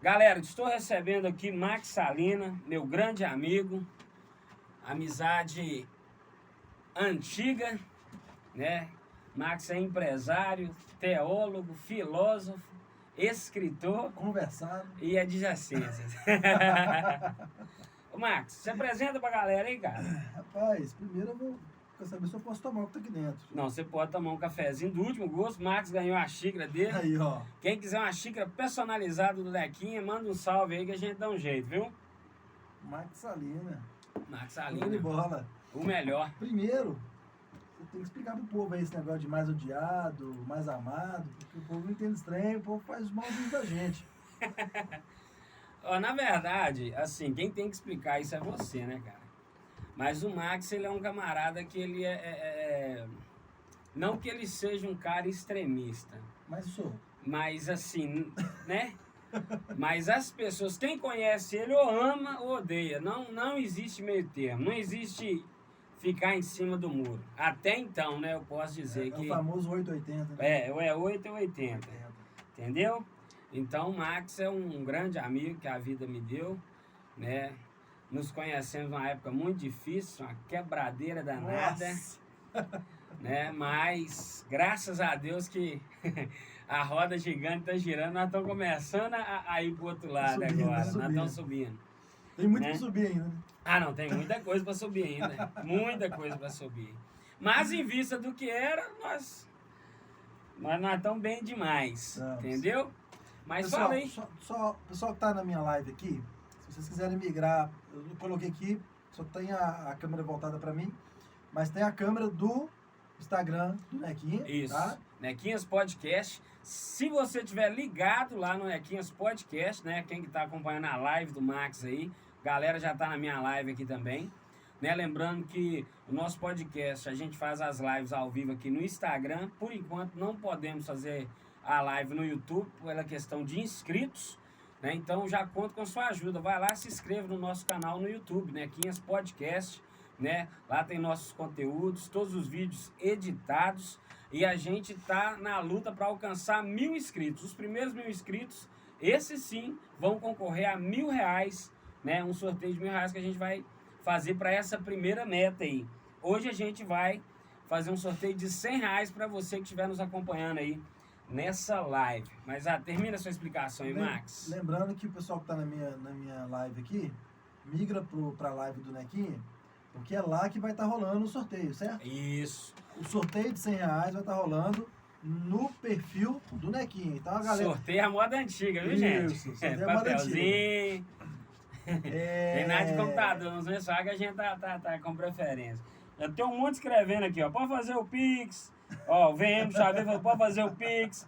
Galera, estou recebendo aqui Max Salina, meu grande amigo, amizade antiga, né? Max é empresário, teólogo, filósofo, escritor Conversado. e adjacências. Ô Max, se apresenta pra galera aí, cara. Rapaz, primeiro eu vou saber se eu posso tomar o que tá aqui dentro. Não, você pode tomar um cafezinho do último gosto. Max ganhou a xícara dele. Aí, ó. Quem quiser uma xícara personalizada do Lequinha, manda um salve aí que a gente dá um jeito, viu? Max Salina. Max Show de Salina, bola. o melhor. Primeiro, você tem que explicar pro povo aí esse negócio de mais odiado, mais amado, porque o povo não entende estranho, o povo faz malzinho da gente. Ó, na verdade, assim, quem tem que explicar isso é você, né, cara? Mas o Max, ele é um camarada que ele não que ele seja um cara extremista, Mas sou. mas assim, né? Mas as pessoas, quem conhece ele ou ama ou odeia. Não existe meio termo, não existe ficar em cima do muro. Até então, né, eu posso dizer É que... o famoso 880, né? É 8 ou 80, entendeu? Então o Max é um grande amigo que a vida me deu, né? Nos conhecemos numa época muito difícil, uma quebradeira danada, Nossa. né? Mas graças a Deus que a roda gigante tá girando, nós estamos começando a ir pro outro lado subindo, agora, subindo. nós estamos subindo. Tem muito Né? que subir ainda, né? Ah, não, tem muita coisa para subir ainda, muita coisa para subir. Mas em vista do que era, nós estamos bem demais, Estamos. entendeu? Mas Pessoal, fala aí. só pessoal que tá na minha live aqui, se vocês quiserem migrar, eu coloquei aqui, só tem a câmera voltada para mim, mas tem a câmera do Instagram do Nequinha, Isso, tá? Nequinhas Podcast. Se você tiver ligado lá no Nequinhas Podcast, né? Quem que tá acompanhando a live do Max aí, galera já tá na minha live aqui também. Né? Lembrando que o nosso podcast, a gente faz as lives ao vivo aqui no Instagram. Por enquanto não podemos fazer a live no YouTube pela questão de inscritos. Né? Então já conto com sua ajuda. Vai lá, se inscreva no nosso canal no YouTube, Nequinhas Podcast. Né? Lá tem nossos conteúdos, todos os vídeos editados. E a gente tá na luta para alcançar 1.000 inscritos. Os primeiros 1.000 inscritos, esses sim, vão concorrer a R$1.000, né? Um sorteio de R$1.000 que a gente vai fazer para essa primeira meta aí. Hoje a gente vai fazer um sorteio de R$100 para você que estiver nos acompanhando aí nessa live. Mas termina a sua explicação aí, Max. Lembrando que o pessoal que tá na minha live aqui, migra pra live do Nequinha, porque é lá que vai estar rolando o sorteio, certo? Isso. O sorteio de R$100 vai estar rolando no perfil do Nequinha. Então a galera... Sorteio a moda antiga, viu, Isso, gente? sorteio a moda Papelzinho. Tem nada de computador, não sei só que a gente tá com preferência. Eu tenho um monte escrevendo aqui, ó. Pode fazer o Pix. Ó, o VM Xavier falou, pode fazer o Pix.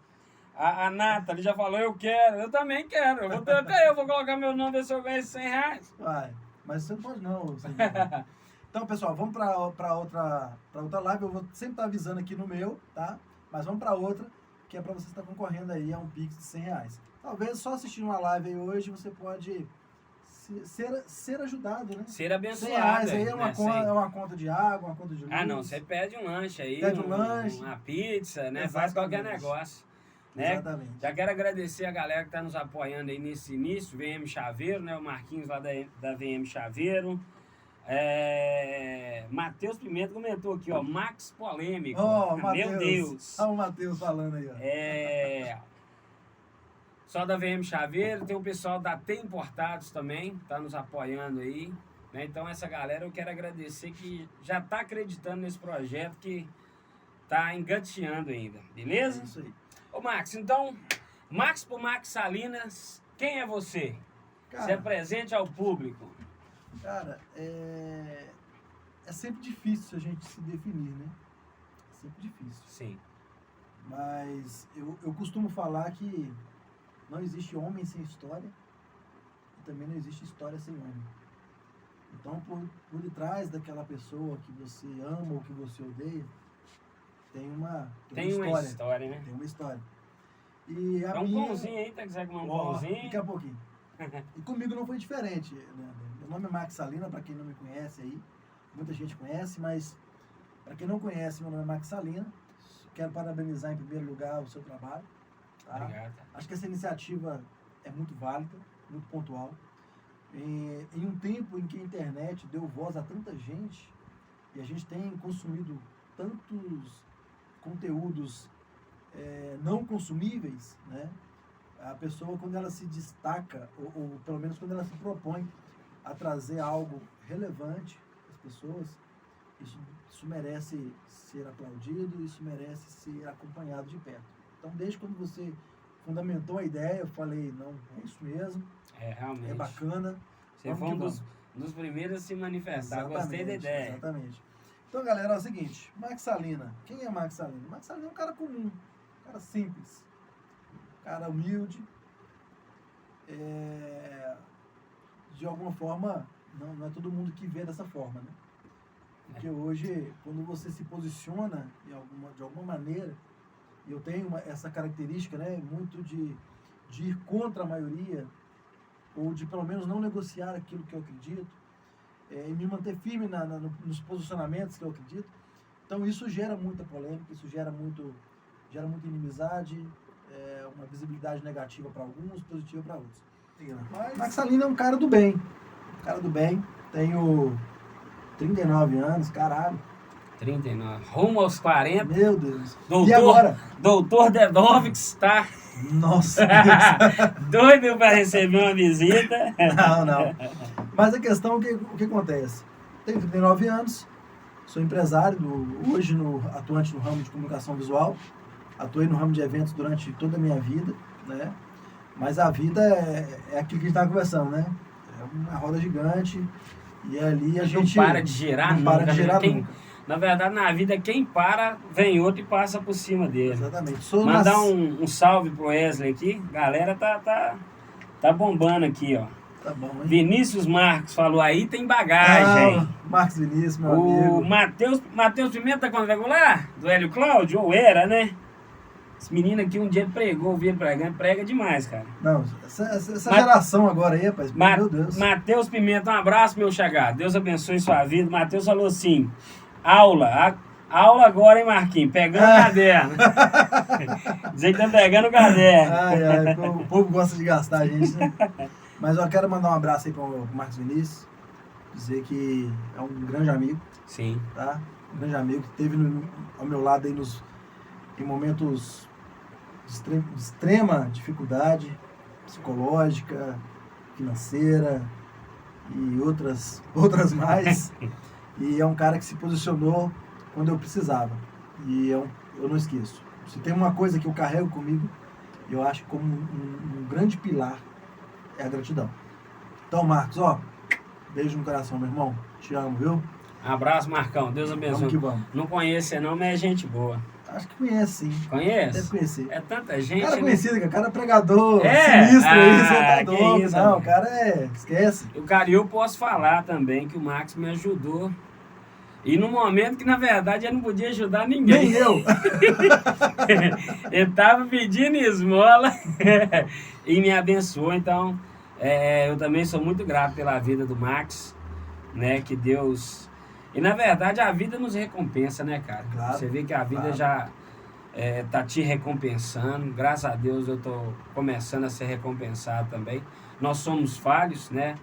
A Nathalie já falou, eu quero. Eu também quero. Até eu vou colocar meu nome, ver se eu ganho esses R$100. Vai, mas você não pode não. Você... Então, pessoal, vamos pra outra live. Eu vou sempre estar avisando aqui no meu, tá? Mas vamos pra outra, que é pra você estar concorrendo aí a um Pix de R$100. Talvez só assistindo uma live aí hoje você pode ser ajudado, né? Ser abençoado. R$100 aí é uma conta de água, uma conta de luz. Ah, não, você pede um lanche aí. Pede um lanche. Uma pizza, né? Exatamente. Faz qualquer negócio. Né? Exatamente. Já quero agradecer a galera que está nos apoiando aí nesse início, VM Chaveiro, né? O Marquinhos lá da VM Chaveiro. Matheus Pimenta comentou aqui, ó, Max Polêmico. Oh, Meu Deus. Olha o Matheus falando aí, ó. Só da VM Chaveiro, tem o pessoal da T Importados também, tá nos apoiando aí. Né? Então essa galera eu quero agradecer que já tá acreditando nesse projeto que tá engateando ainda, beleza? É isso aí. Ô Max, então, Max por Max Salinas, quem é você? Cara, Se apresente ao público. Cara, é sempre difícil a gente se definir, né? É sempre difícil. Sim. Mas eu costumo falar que não existe homem sem história e também não existe história sem homem. Então, por detrás daquela pessoa que você ama ou que você odeia, tem uma história, né? Tem uma história. E é um pãozinho aí, tá quiser comer um pãozinho? Daqui a pouquinho. E comigo não foi diferente. Né? Meu nome é Max Salina, para quem não me conhece aí. Muita gente conhece, mas para quem não conhece, meu nome é Max Salina. Quero parabenizar em primeiro lugar o seu trabalho. Tá? Obrigado. Acho que essa iniciativa é muito válida, muito pontual. Em um tempo em que a internet deu voz a tanta gente, e a gente tem consumido tantos conteúdos não consumíveis, né? A pessoa, quando ela se destaca, ou pelo menos quando ela se propõe a trazer algo relevante para as pessoas, isso merece ser aplaudido, isso merece ser acompanhado de perto. Então, desde quando você fundamentou a ideia, eu falei, não, é isso mesmo, realmente. é bacana. Você foi um dos primeiros a se manifestar. Exatamente, gostei da ideia. Exatamente. Então, galera, é o seguinte, Max Salina. Quem é Max Salina? Max Salina é um cara comum, um cara simples, um cara humilde. De alguma forma, não é todo mundo que vê dessa forma, né? Porque hoje, quando você se posiciona de alguma maneira, e eu tenho essa característica, né, muito de ir contra a maioria, ou de pelo menos não negociar aquilo que eu acredito, e me manter firme nos posicionamentos que eu acredito. Então isso gera muita polêmica, isso gera muita inimizade, uma visibilidade negativa para alguns, positiva para outros. Mas Max Salina é um cara do bem, tenho 39 anos, caralho. 39, rumo aos 40. Meu Deus. E agora? Doutor Dedovics tá... Nossa. doido para receber uma visita. Não. Mas a questão, o que acontece? Tenho 39 anos, sou empresário, hoje atuante no ramo de comunicação visual, atuei no ramo de eventos durante toda a minha vida, né? Mas a vida é aquilo que a gente estava conversando, né? É uma roda gigante e ali a gente... Não para de girar nunca. Não para de girar nunca. Na verdade, na vida, quem para, vem outro e passa por cima dele. Exatamente. Mandar um salve pro Wesley aqui. Galera tá bombando aqui, ó. Tá bom, hein? Vinícius Marcos falou, aí tem bagagem. Marcos Vinícius, meu amigo. O Matheus Pimenta tá quadrangular? Do Hélio Cláudio? Ou era, né? Esse menino aqui um dia pregou, via pregando, prega demais, cara. Não, essa geração agora aí, rapaz, meu Deus. Matheus Pimenta, um abraço, meu chagado. Deus abençoe sua vida. Matheus falou assim, aula agora, hein, Marquinhos? Pegando o caderno. Dizer que tá pegando o caderno. O povo gosta de gastar a gente, né? Mas eu quero mandar um abraço aí pro Marcos Vinícius, dizer que é um grande amigo. Sim. Tá? Um grande amigo que esteve ao meu lado aí em momentos de extrema dificuldade psicológica, financeira e outras mais. E é um cara que se posicionou quando eu precisava. E eu não esqueço. Se tem uma coisa que eu carrego comigo, eu acho como um grande pilar, é a gratidão. Então, Marcos, beijo no coração, meu irmão. Te amo, viu? Abraço, Marcão. Deus abençoe. Vamos que vamos. Não conhece não, mas é gente boa. Acho que conhece, sim. Conhece? Deve conhecer. É tanta gente. Cara né? conhecido, cara é pregador, É? sinistro aí, você tá que doido. isso, Não, amigo. o cara esquece. Eu posso falar também que o Max me ajudou. E no momento que, na verdade, eu não podia ajudar ninguém. Nem eu. Ele tava pedindo esmola e me abençoou. Então, eu também sou muito grato pela vida do Max, né? Que Deus... E, na verdade, a vida nos recompensa, né, cara? Claro, Você vê que a vida já tá te recompensando. Graças a Deus eu tô começando a ser recompensado também. Nós somos falhos, né?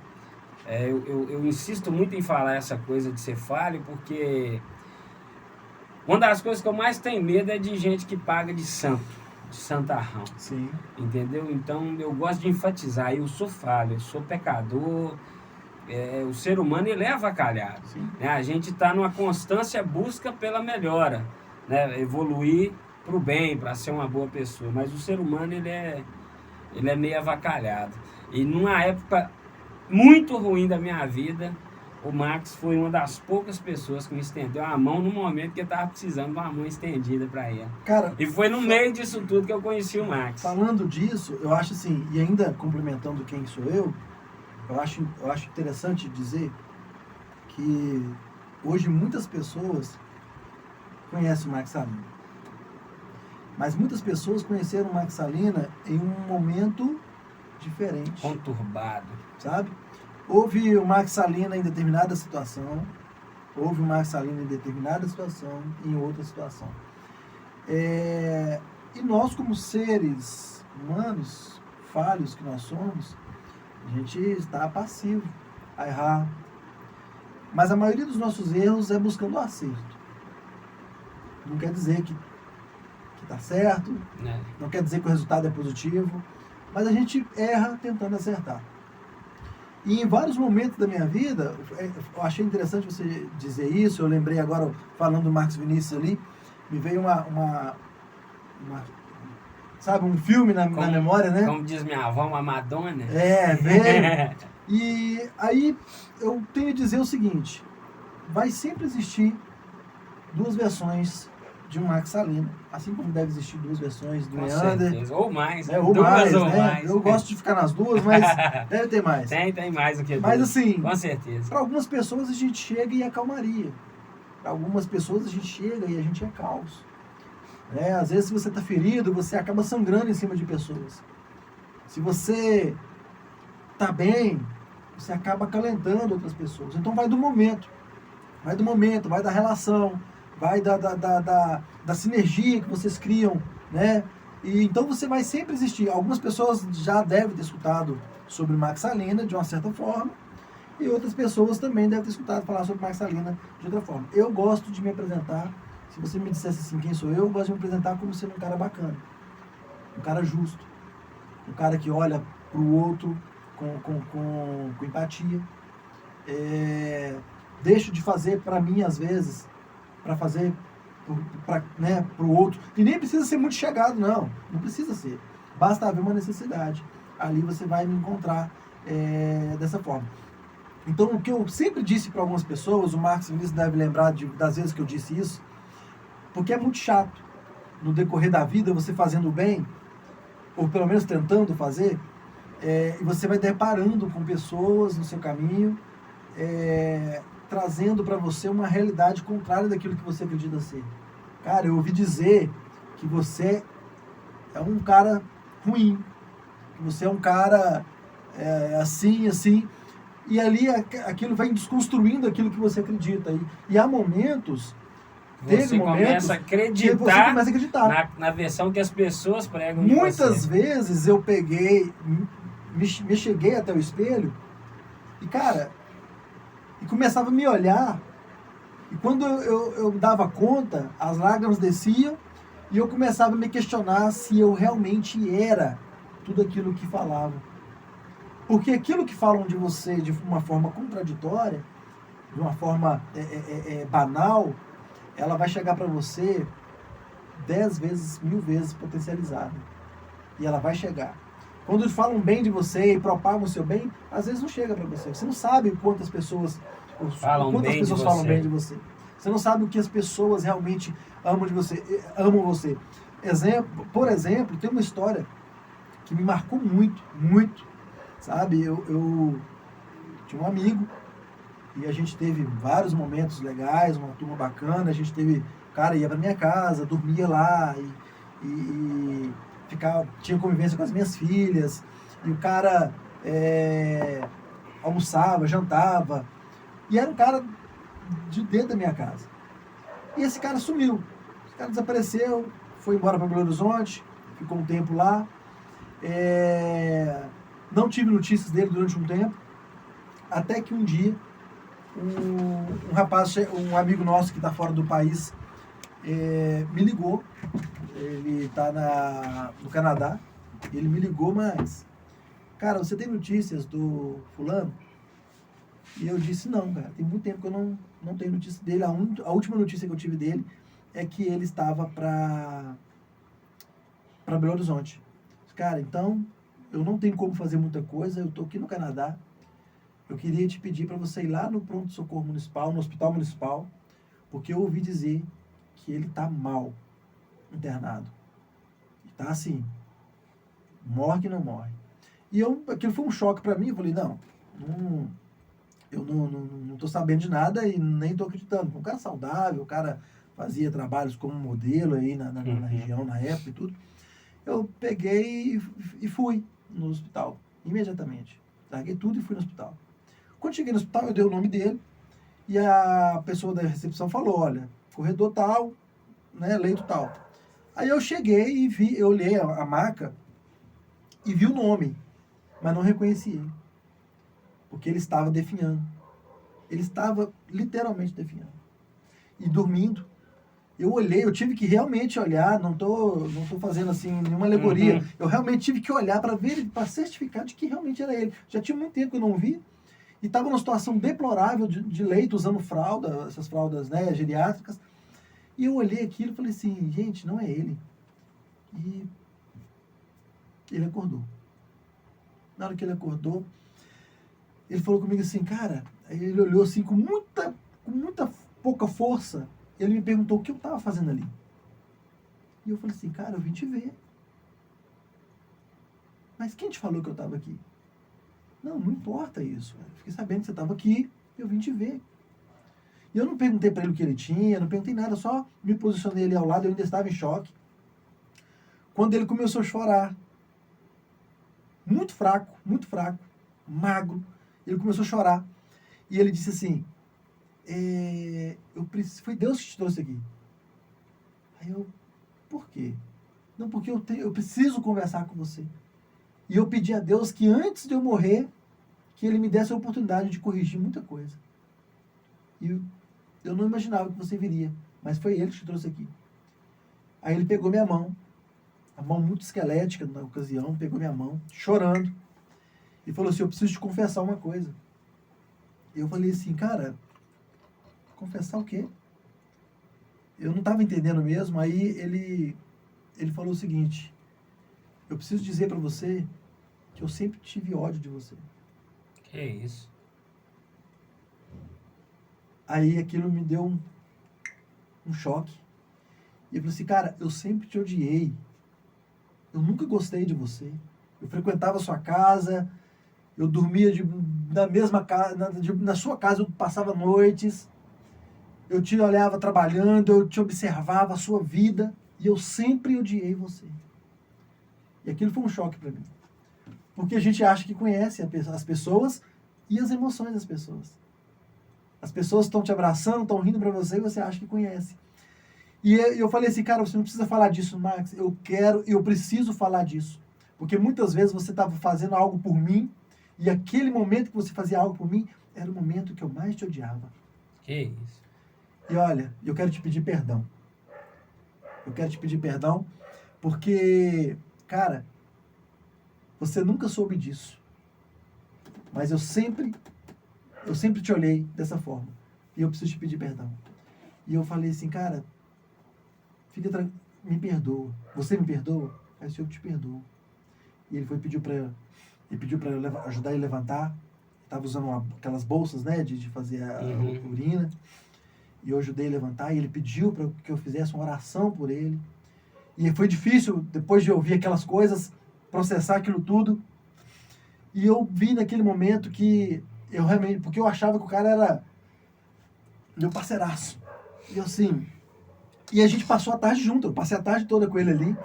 Eu insisto muito em falar essa coisa de ser falho, porque uma das coisas que eu mais tenho medo é de gente que paga de santarrão. Sim. Entendeu? Então eu gosto de enfatizar, eu sou falho, eu sou pecador, o ser humano ele é avacalhado. Né? A gente está numa constância busca pela melhora, né? Evoluir para o bem, para ser uma boa pessoa, mas o ser humano ele é meio avacalhado. E numa época muito ruim da minha vida, o Max foi uma das poucas pessoas que me estendeu a mão no momento que eu estava precisando de uma mão estendida para ele. Cara, e foi no meio disso tudo que eu conheci o Max. Falando disso, eu acho assim, e ainda complementando quem sou eu acho interessante dizer que hoje muitas pessoas conhecem o Max Salina. Mas muitas pessoas conheceram o Max Salina em um momento diferente. Conturbado. Sabe? Houve o Max Salina em determinada situação, houve o Max Salina em determinada situação e em outra situação. E nós, como seres humanos, falhos que nós somos, a gente está passivo a errar. Mas a maioria dos nossos erros é buscando o acerto. Não quer dizer que está certo, não quer dizer que o resultado é positivo, mas a gente erra tentando acertar. E em vários momentos da minha vida, eu achei interessante você dizer isso, eu lembrei agora, falando do Marcos Vinícius ali, me veio sabe, um filme na memória, né? Como diz minha avó, uma Madonna. Veio. E aí eu tenho a dizer o seguinte, vai sempre existir duas versões de um Max Salina, assim como deve existir duas versões do Leander. Certeza. Ou mais. Né? Ou mais, ou né? mais. Eu gosto de ficar nas duas, mas deve ter mais. Tem mais do que duas. Mas assim, com certeza. Para algumas pessoas a gente chega e é calmaria. Para algumas pessoas a gente chega e a gente é caos. Né? Às vezes, se você está ferido, você acaba sangrando em cima de pessoas. Se você está bem, você acaba acalentando outras pessoas. Então vai do momento. Vai da relação, vai da sinergia que vocês criam, né? E então você vai sempre existir. Algumas pessoas já devem ter escutado sobre Max Salina de uma certa forma, e outras pessoas também devem ter escutado falar sobre Max Salina de outra forma. Eu gosto de me apresentar, se você me dissesse assim, quem sou eu gosto de me apresentar como sendo um cara bacana, um cara justo, um cara que olha para o outro com empatia. Deixo de fazer para mim, às vezes, para fazer para o outro. E nem precisa ser muito chegado, não precisa ser. Basta haver uma necessidade. Ali você vai me encontrar dessa forma. Então, o que eu sempre disse para algumas pessoas, o Marcos Vinícius deve lembrar das vezes que eu disse isso, porque é muito chato, no decorrer da vida, você fazendo bem, ou pelo menos tentando fazer, e você vai deparando com pessoas no seu caminho, trazendo para você uma realidade contrária daquilo que você acredita ser. Cara, eu ouvi dizer que você é um cara ruim, que você é um cara assim, e ali aquilo vai desconstruindo aquilo que você acredita. E há momentos, você começa a acreditar na versão que as pessoas pregam de Muitas vezes eu peguei, me cheguei até o espelho, e cara, e começava a me olhar, e quando eu dava conta, as lágrimas desciam, e eu começava a me questionar se eu realmente era tudo aquilo que falavam. Porque aquilo que falam de você de uma forma contraditória, de uma forma banal, ela vai chegar para você 10 vezes, 1000 vezes potencializada. E ela vai chegar. Quando falam bem de você e propagam o seu bem, às vezes não chega para você. Você não sabe quantas pessoas falam bem de você. Você não sabe o que as pessoas realmente amam você. Por exemplo, tem uma história que me marcou muito, muito. Sabe, eu tinha um amigo e a gente teve vários momentos legais, uma turma bacana, a gente teve, cara, ia pra minha casa, dormia lá e tinha convivência com as minhas filhas, e o cara almoçava, jantava, e era um cara de dentro da minha casa. E esse cara sumiu, esse cara desapareceu, foi embora para Belo Horizonte, ficou um tempo lá, não tive notícias dele durante um tempo, até que um dia um rapaz, um amigo nosso que está fora do país, me ligou. Ele está no Canadá. Ele me ligou, mas, cara, você tem notícias do fulano? E eu disse, não, cara, tem muito tempo que eu não tenho notícia dele. A última notícia que eu tive dele é que ele estava para Belo Horizonte. Cara, então eu não tenho como fazer muita coisa, eu estou aqui no Canadá, eu queria te pedir para você ir lá no pronto-socorro municipal, no hospital municipal, porque eu ouvi dizer que ele está mal, internado. Está assim, morre que não morre. E aquilo foi um choque para mim, eu falei, eu não estou sabendo de nada e nem estou acreditando. Um cara saudável, o cara fazia trabalhos como modelo aí na região, na época e tudo. Eu peguei e fui no hospital, imediatamente. Larguei tudo e fui no hospital. Quando cheguei no hospital, eu dei o nome dele, e a pessoa da recepção falou, olha, corredor tal, né, leito tal. Aí eu cheguei e eu olhei a maca, e vi o nome, mas não reconheci ele. Porque ele estava definhando. Ele estava literalmente definhando. E dormindo. Eu olhei, eu tive que realmente olhar, não tô fazendo assim nenhuma alegoria. Eu realmente tive que olhar para ver, para certificar de que realmente era ele. Já tinha muito tempo que eu não vi. E estava numa situação deplorável de leito, usando fralda, essas fraldas, né, geriátricas. E eu olhei aquilo e falei assim, gente, não é ele. E ele acordou. Na hora que ele acordou, ele falou comigo assim, cara, aí ele olhou assim com muita pouca força. Ele me perguntou o que eu estava fazendo ali. E eu falei assim, cara, eu vim te ver. Mas quem te falou que eu estava aqui? Não importa isso. Eu fiquei sabendo que você estava aqui, eu vim te ver. E eu não perguntei para ele o que ele tinha, não perguntei nada, só me posicionei ali ao lado, eu ainda estava em choque. Quando ele começou a chorar, muito fraco, magro, ele começou a chorar. E ele disse assim, foi Deus que te trouxe aqui. Aí eu, por quê? Não, porque eu preciso conversar com você. E eu pedi a Deus que antes de eu morrer, que ele me desse a oportunidade de corrigir muita coisa. E eu não imaginava que você viria, mas foi ele que te trouxe aqui. Aí ele pegou minha mão, a mão muito esquelética na ocasião, pegou minha mão, chorando, e falou assim, eu preciso te confessar uma coisa. E eu falei assim, cara, confessar o quê? Eu não estava entendendo mesmo. Aí ele falou o seguinte, eu preciso dizer para você que eu sempre tive ódio de você. Que isso? Aí aquilo me deu um choque. E eu falei assim, cara, eu sempre te odiei. Eu nunca gostei de você. Eu frequentava a sua casa, eu dormia na mesma casa, na sua casa eu passava noites. Eu te olhava trabalhando, eu te observava a sua vida e eu sempre odiei você. E aquilo foi um choque para mim. Porque a gente acha que conhece as pessoas e as emoções das pessoas. As pessoas estão te abraçando, estão rindo para você e você acha que conhece. E eu falei assim, cara, você não precisa falar disso, Max. Eu preciso falar disso. Porque muitas vezes você estava fazendo algo por mim e aquele momento que você fazia algo por mim era o momento que eu mais te odiava. Que isso? E olha, eu quero te pedir perdão. Eu quero te pedir perdão porque, cara, você nunca soube disso. Mas eu sempre te olhei dessa forma. E eu preciso te pedir perdão. E eu falei assim, cara, me perdoa. Você me perdoa? Aí eu te perdoo. E ele pediu para eu ajudar ele a levantar. Estava usando aquelas bolsas, né, de fazer a urina. E eu ajudei ele a levantar. E ele pediu para que eu fizesse uma oração por ele. E foi difícil, depois de ouvir aquelas coisas, processar aquilo tudo. E eu vi naquele momento que eu realmente... Porque eu achava que o cara era meu parceiraço. E assim... E a gente passou a tarde junto. Eu passei a tarde toda com ele ali.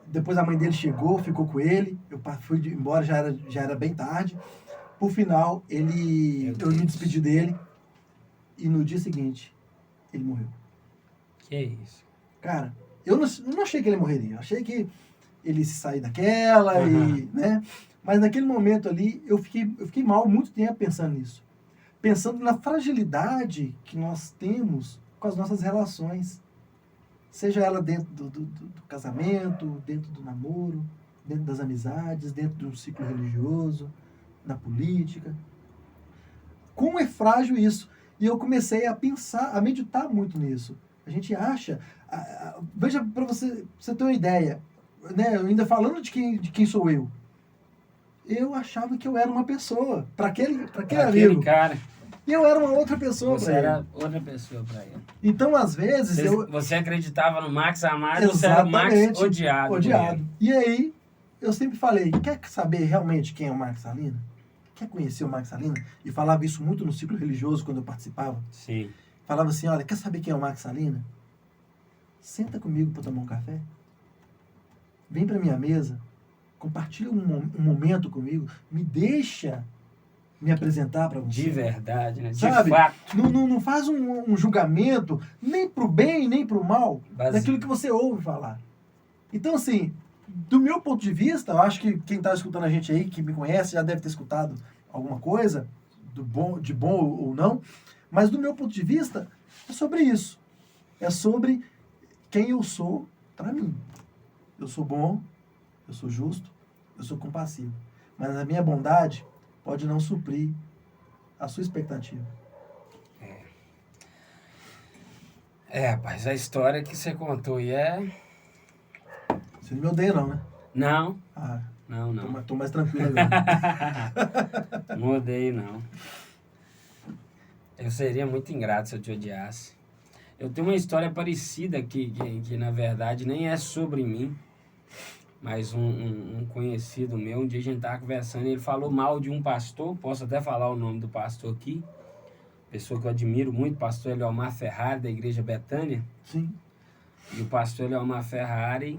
Depois a mãe dele chegou, ficou com ele. Eu fui embora, já era bem tarde. Por final, eu me despedi dele. E no dia seguinte, ele morreu. Que isso? Cara, eu não achei que ele morreria. Eu achei que ele ia sair daquela e... né? Mas naquele momento ali, eu fiquei mal muito tempo pensando nisso. Pensando na fragilidade que nós temos com as nossas relações. Seja ela dentro do casamento, dentro do namoro, dentro das amizades, dentro de um ciclo religioso, na política. Como é frágil isso? E eu comecei a pensar, a meditar muito nisso. A gente acha... veja, para você ter uma ideia, né? Ainda falando de quem sou eu. Eu achava que eu era uma pessoa para aquele amigo. Cara. E eu era uma outra pessoa para ele. Você era outra pessoa para ele. Então, às vezes... Você acreditava no Max amado, você era o Max odiado. E aí, eu sempre falei, quer saber realmente quem é o Max Salina? Quer conhecer o Max Salina? E falava isso muito no ciclo religioso, quando eu participava. Sim. Falava assim, olha, quer saber quem é o Max Salina? Senta comigo para tomar um café. Vem para minha mesa. Compartilha um momento comigo. Me deixa me apresentar para você. De verdade, né? Sabe? De fato. Não faz um julgamento, nem pro bem, nem pro mal, daquilo que você ouve falar. Então, assim, do meu ponto de vista, eu acho que quem está escutando a gente aí, que me conhece, já deve ter escutado alguma coisa, de bom ou não, mas do meu ponto de vista, é sobre isso. É sobre quem eu sou para mim. Eu sou bom, eu sou justo, eu sou compassivo. Mas a minha bondade pode não suprir a sua expectativa. Rapaz, a história que você contou aí Você não me odeia não, né? Não, Ah, não. tô mais tranquilo agora. Não odeio, não. Eu seria muito ingrato se eu te odiasse. Eu tenho uma história parecida que na verdade nem é sobre mim, mas um conhecido meu, um dia a gente estava conversando e ele falou mal de um pastor, posso até falar o nome do pastor aqui, pessoa que eu admiro muito, pastor Eliomar Ferrari, da Igreja Betânia. Sim. E o pastor Eliomar Ferrari,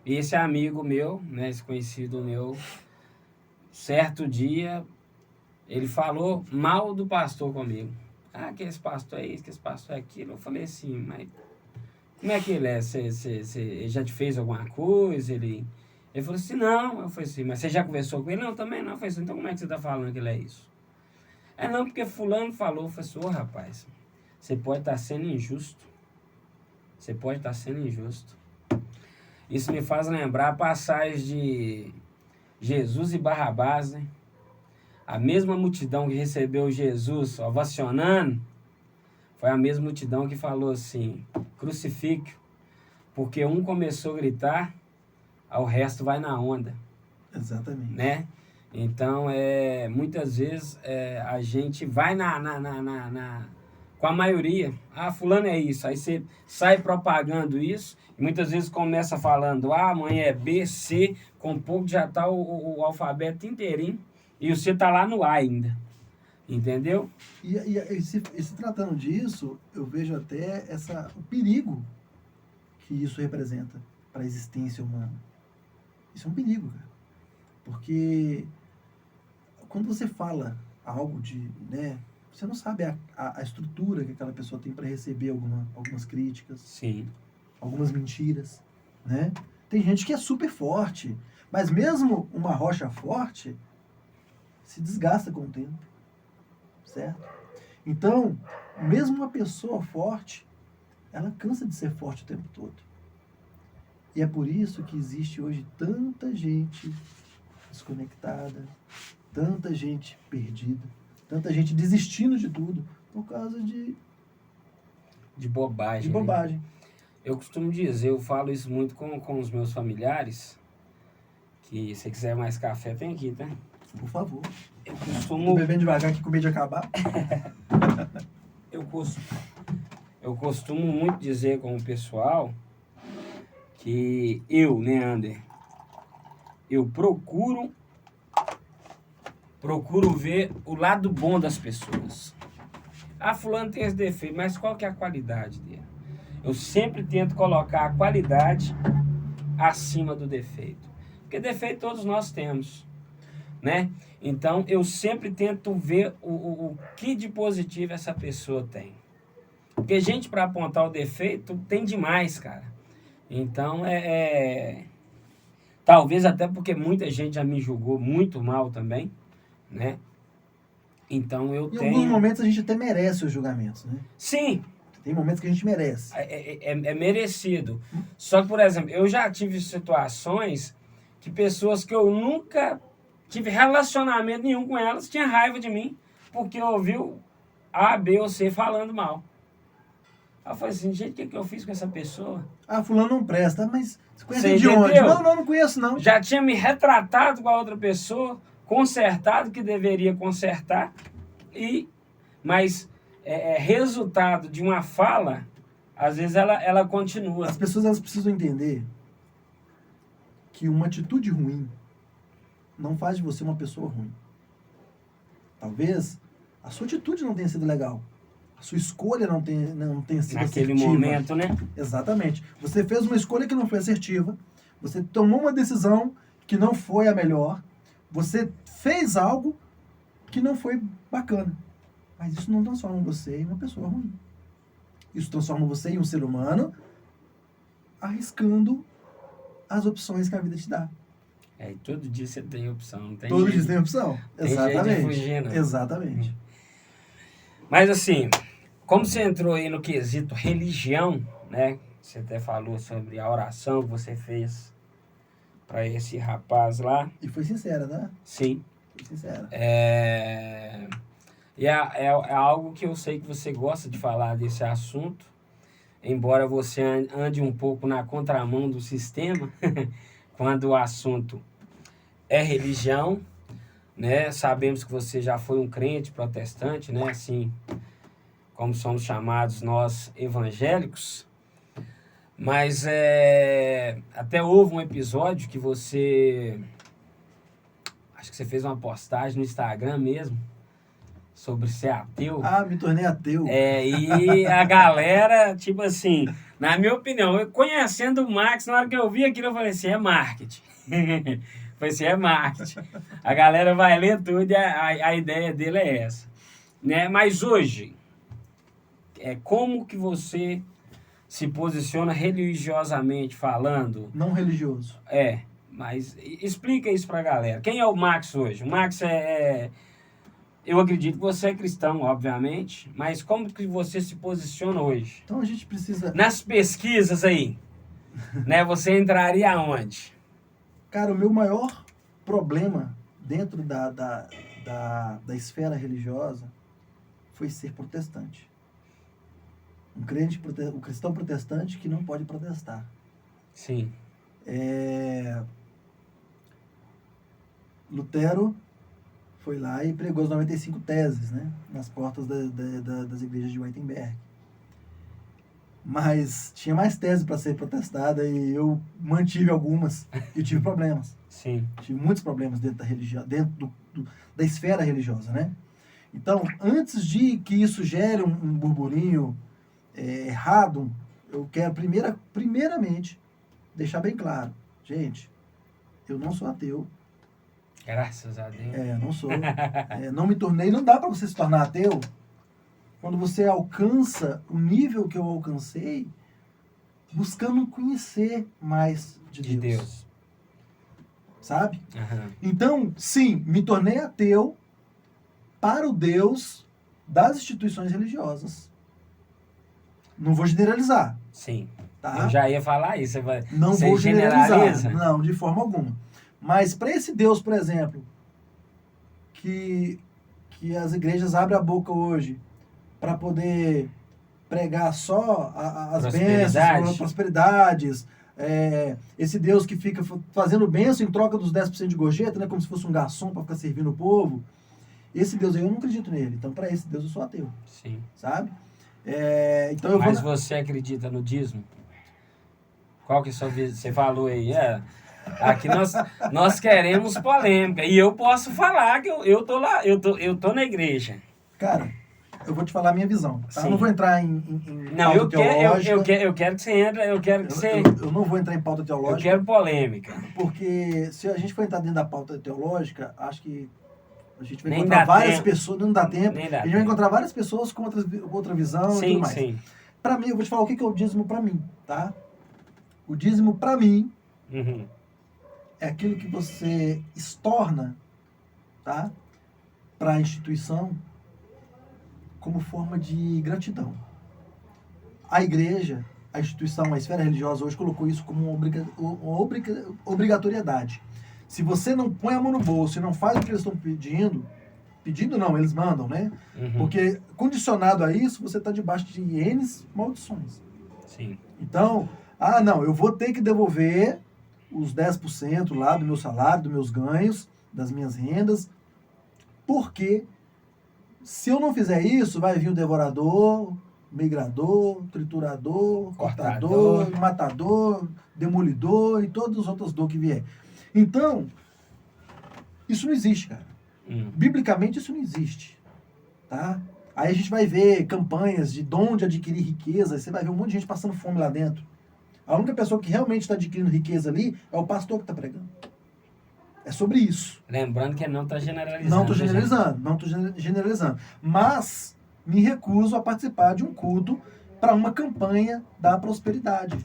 esse amigo meu, né, esse conhecido meu, certo dia, ele falou mal do pastor comigo. Ah, que esse pastor é isso, que esse pastor é aquilo. Eu falei assim, mas como é que ele é? Ele já te fez alguma coisa? Ele falou assim, não. Eu falei assim, mas você já conversou com ele? Não, também não. Eu falei assim, então como é que você está falando que ele é isso? É não, porque fulano falou. Eu falei assim, ô rapaz, você pode estar sendo injusto. Você pode estar sendo injusto. Isso me faz lembrar a passagem de Jesus e Barrabás, né? A mesma multidão que recebeu Jesus ovacionando, foi a mesma multidão que falou assim, crucifique, porque um começou a gritar, o resto vai na onda. Exatamente. Né? Então, muitas vezes a gente vai com a maioria. Ah, fulano é isso. Aí você sai propagando isso, e muitas vezes começa falando A, amanhã é B, C, com pouco já está o alfabeto inteirinho, e você está lá no A ainda. Entendeu? E se tratando disso, eu vejo até o perigo que isso representa para a existência humana. Isso é um perigo, cara. Porque quando você fala algo né, você não sabe a estrutura que aquela pessoa tem para receber algumas críticas. Sim. Algumas mentiras, né? Tem gente que é super forte, mas mesmo uma rocha forte se desgasta com o tempo, certo? Então, mesmo uma pessoa forte, ela cansa de ser forte o tempo todo. E é por isso que existe hoje tanta gente desconectada, tanta gente perdida, tanta gente desistindo de tudo por causa de bobagem. De bobagem. Né? Eu costumo dizer, eu falo isso muito com os meus familiares, que se quiser mais café, tem aqui, tá? Por favor. Eu costumo... Tô bebendo devagar que com medo de acabar. Eu costumo muito dizer com o pessoal que eu, Neander, eu procuro ver o lado bom das pessoas. Ah, fulano tem esse defeito, mas qual que é a qualidade dele? Eu sempre tento colocar a qualidade acima do defeito. Porque defeito todos nós temos, né? Então, eu sempre tento ver o que de positivo essa pessoa tem. Porque gente para apontar o defeito tem demais, cara. Então, talvez até porque muita gente já me julgou muito mal também, né? Então, Em alguns momentos a gente até merece os julgamentos, né? Sim. Tem momentos que a gente merece. É merecido. Só que, por exemplo, eu já tive situações que pessoas que eu nunca tive relacionamento nenhum com elas tinham raiva de mim porque ouviu A, B ou C falando mal. Aí eu falei assim, gente, o que eu fiz com essa pessoa? Ah, fulano não presta, mas você conhece Você de entendeu? onde? Não conheço não. Já tinha me retratado com a outra pessoa, consertado que deveria consertar, mas resultado de uma fala, às vezes ela continua. As pessoas elas precisam entender que uma atitude ruim não faz de você uma pessoa ruim. Talvez a sua atitude não tenha sido legal. A sua escolha não tenha sido naquele assertiva. momento, né? Exatamente. Você fez uma escolha que não foi assertiva. Você tomou uma decisão que não foi a melhor. Você fez algo que não foi bacana. Mas isso não transforma você em uma pessoa ruim. Isso transforma você em um ser humano arriscando as opções que a vida te dá. E todo dia você tem opção, não tem Todo jeito, dia tem opção. tem jeito de Exatamente. fugir, não. Exatamente. Mas assim, como você entrou aí no quesito religião, né? Você até falou sobre a oração que você fez para esse rapaz lá. E foi sincera, né? Sim. Foi sincera. E é algo que eu sei que você gosta de falar desse assunto, embora você ande um pouco na contramão do sistema, quando o assunto é religião, né? Sabemos que você já foi um crente protestante, né? Assim como somos chamados nós evangélicos. Mas até houve um episódio que você... Acho que você fez uma postagem no Instagram mesmo, sobre ser ateu. Ah, me tornei ateu. E a galera, tipo assim, na minha opinião, eu conhecendo o Max, na hora que eu vi aquilo, eu falei assim, é marketing. Falei assim, é marketing. A galera vai ler tudo e a ideia dele é essa. Né? Mas hoje, como que você se posiciona religiosamente falando? Não religioso. Mas explica isso pra galera. Quem é o Max hoje? O Max eu acredito que você é cristão, obviamente, mas como que você se posiciona hoje? Então a gente precisa... Nas pesquisas aí, né? Você entraria aonde? Cara, o meu maior problema dentro da esfera religiosa foi ser protestante. Um cristão protestante que não pode protestar. Sim. Lutero foi lá e pregou as 95 teses, né? Nas portas das igrejas de Wittenberg. Mas tinha mais tese para ser protestada e eu mantive algumas e tive problemas. Sim. Tive muitos problemas dentro da religião, dentro da esfera religiosa, né? Então, antes de que isso gere um burburinho errado, eu quero primeiramente deixar bem claro, gente, eu não sou ateu. Graças a Deus. Não sou. Não me tornei. Não dá para você se tornar ateu quando você alcança o nível que eu alcancei buscando conhecer mais de Deus. Sabe? Uhum. Então, sim, me tornei ateu para o Deus das instituições religiosas. Não vou generalizar. Sim. Tá? Eu já ia falar isso. Não você vou generaliza? generalizar. Não, de forma alguma. Mas para esse Deus, por exemplo, que as igrejas abrem a boca hoje para poder pregar só as bênçãos, as prosperidades, esse Deus que fica fazendo bênção em troca dos 10% de gorjeta, né, como se fosse um garçom para ficar servindo o povo, esse Deus aí eu não acredito nele. Então, para esse Deus eu sou ateu. Sim. Sabe? Mas você acredita no dízimo? Qual que é a sua visão? Você falou aí, aqui nós queremos polêmica. E eu posso falar que eu tô lá, eu tô na igreja. Cara, eu vou te falar a minha visão. Tá? Eu não vou entrar em não, pauta teológica. Eu quero que você entre, Eu não vou entrar em pauta teológica. Eu quero polêmica. Porque se a gente for entrar dentro da pauta teológica, acho que a gente vai encontrar várias pessoas, não dá tempo. A gente vai encontrar várias pessoas com outra visão e tudo mais. Sim. Pra mim, eu vou te falar o que é o dízimo pra mim, tá? O dízimo pra mim é aquilo que você estorna, tá? Pra instituição como forma de gratidão. A igreja, a instituição, a esfera religiosa hoje colocou isso como uma obrigatoriedade. Se você não põe a mão no bolso e não faz o que eles estão pedindo não, eles mandam, né? Porque condicionado a isso, você está debaixo de N maldições. Sim. Então, não, eu vou ter que devolver os 10% lá do meu salário, dos meus ganhos, das minhas rendas, porque se eu não fizer isso, vai vir o devorador, migrador, triturador, cortador, matador, demolidor e todas as outras dores que vier. Então, isso não existe, cara. Biblicamente, isso não existe. Tá? Aí a gente vai ver campanhas de onde adquirir riqueza, você vai ver um monte de gente passando fome lá dentro. A única pessoa que realmente está adquirindo riqueza ali é o pastor que está pregando. É sobre isso. Lembrando que não está generalizando. Não estou generalizando. Mas me recuso a participar de um culto para uma campanha da prosperidade.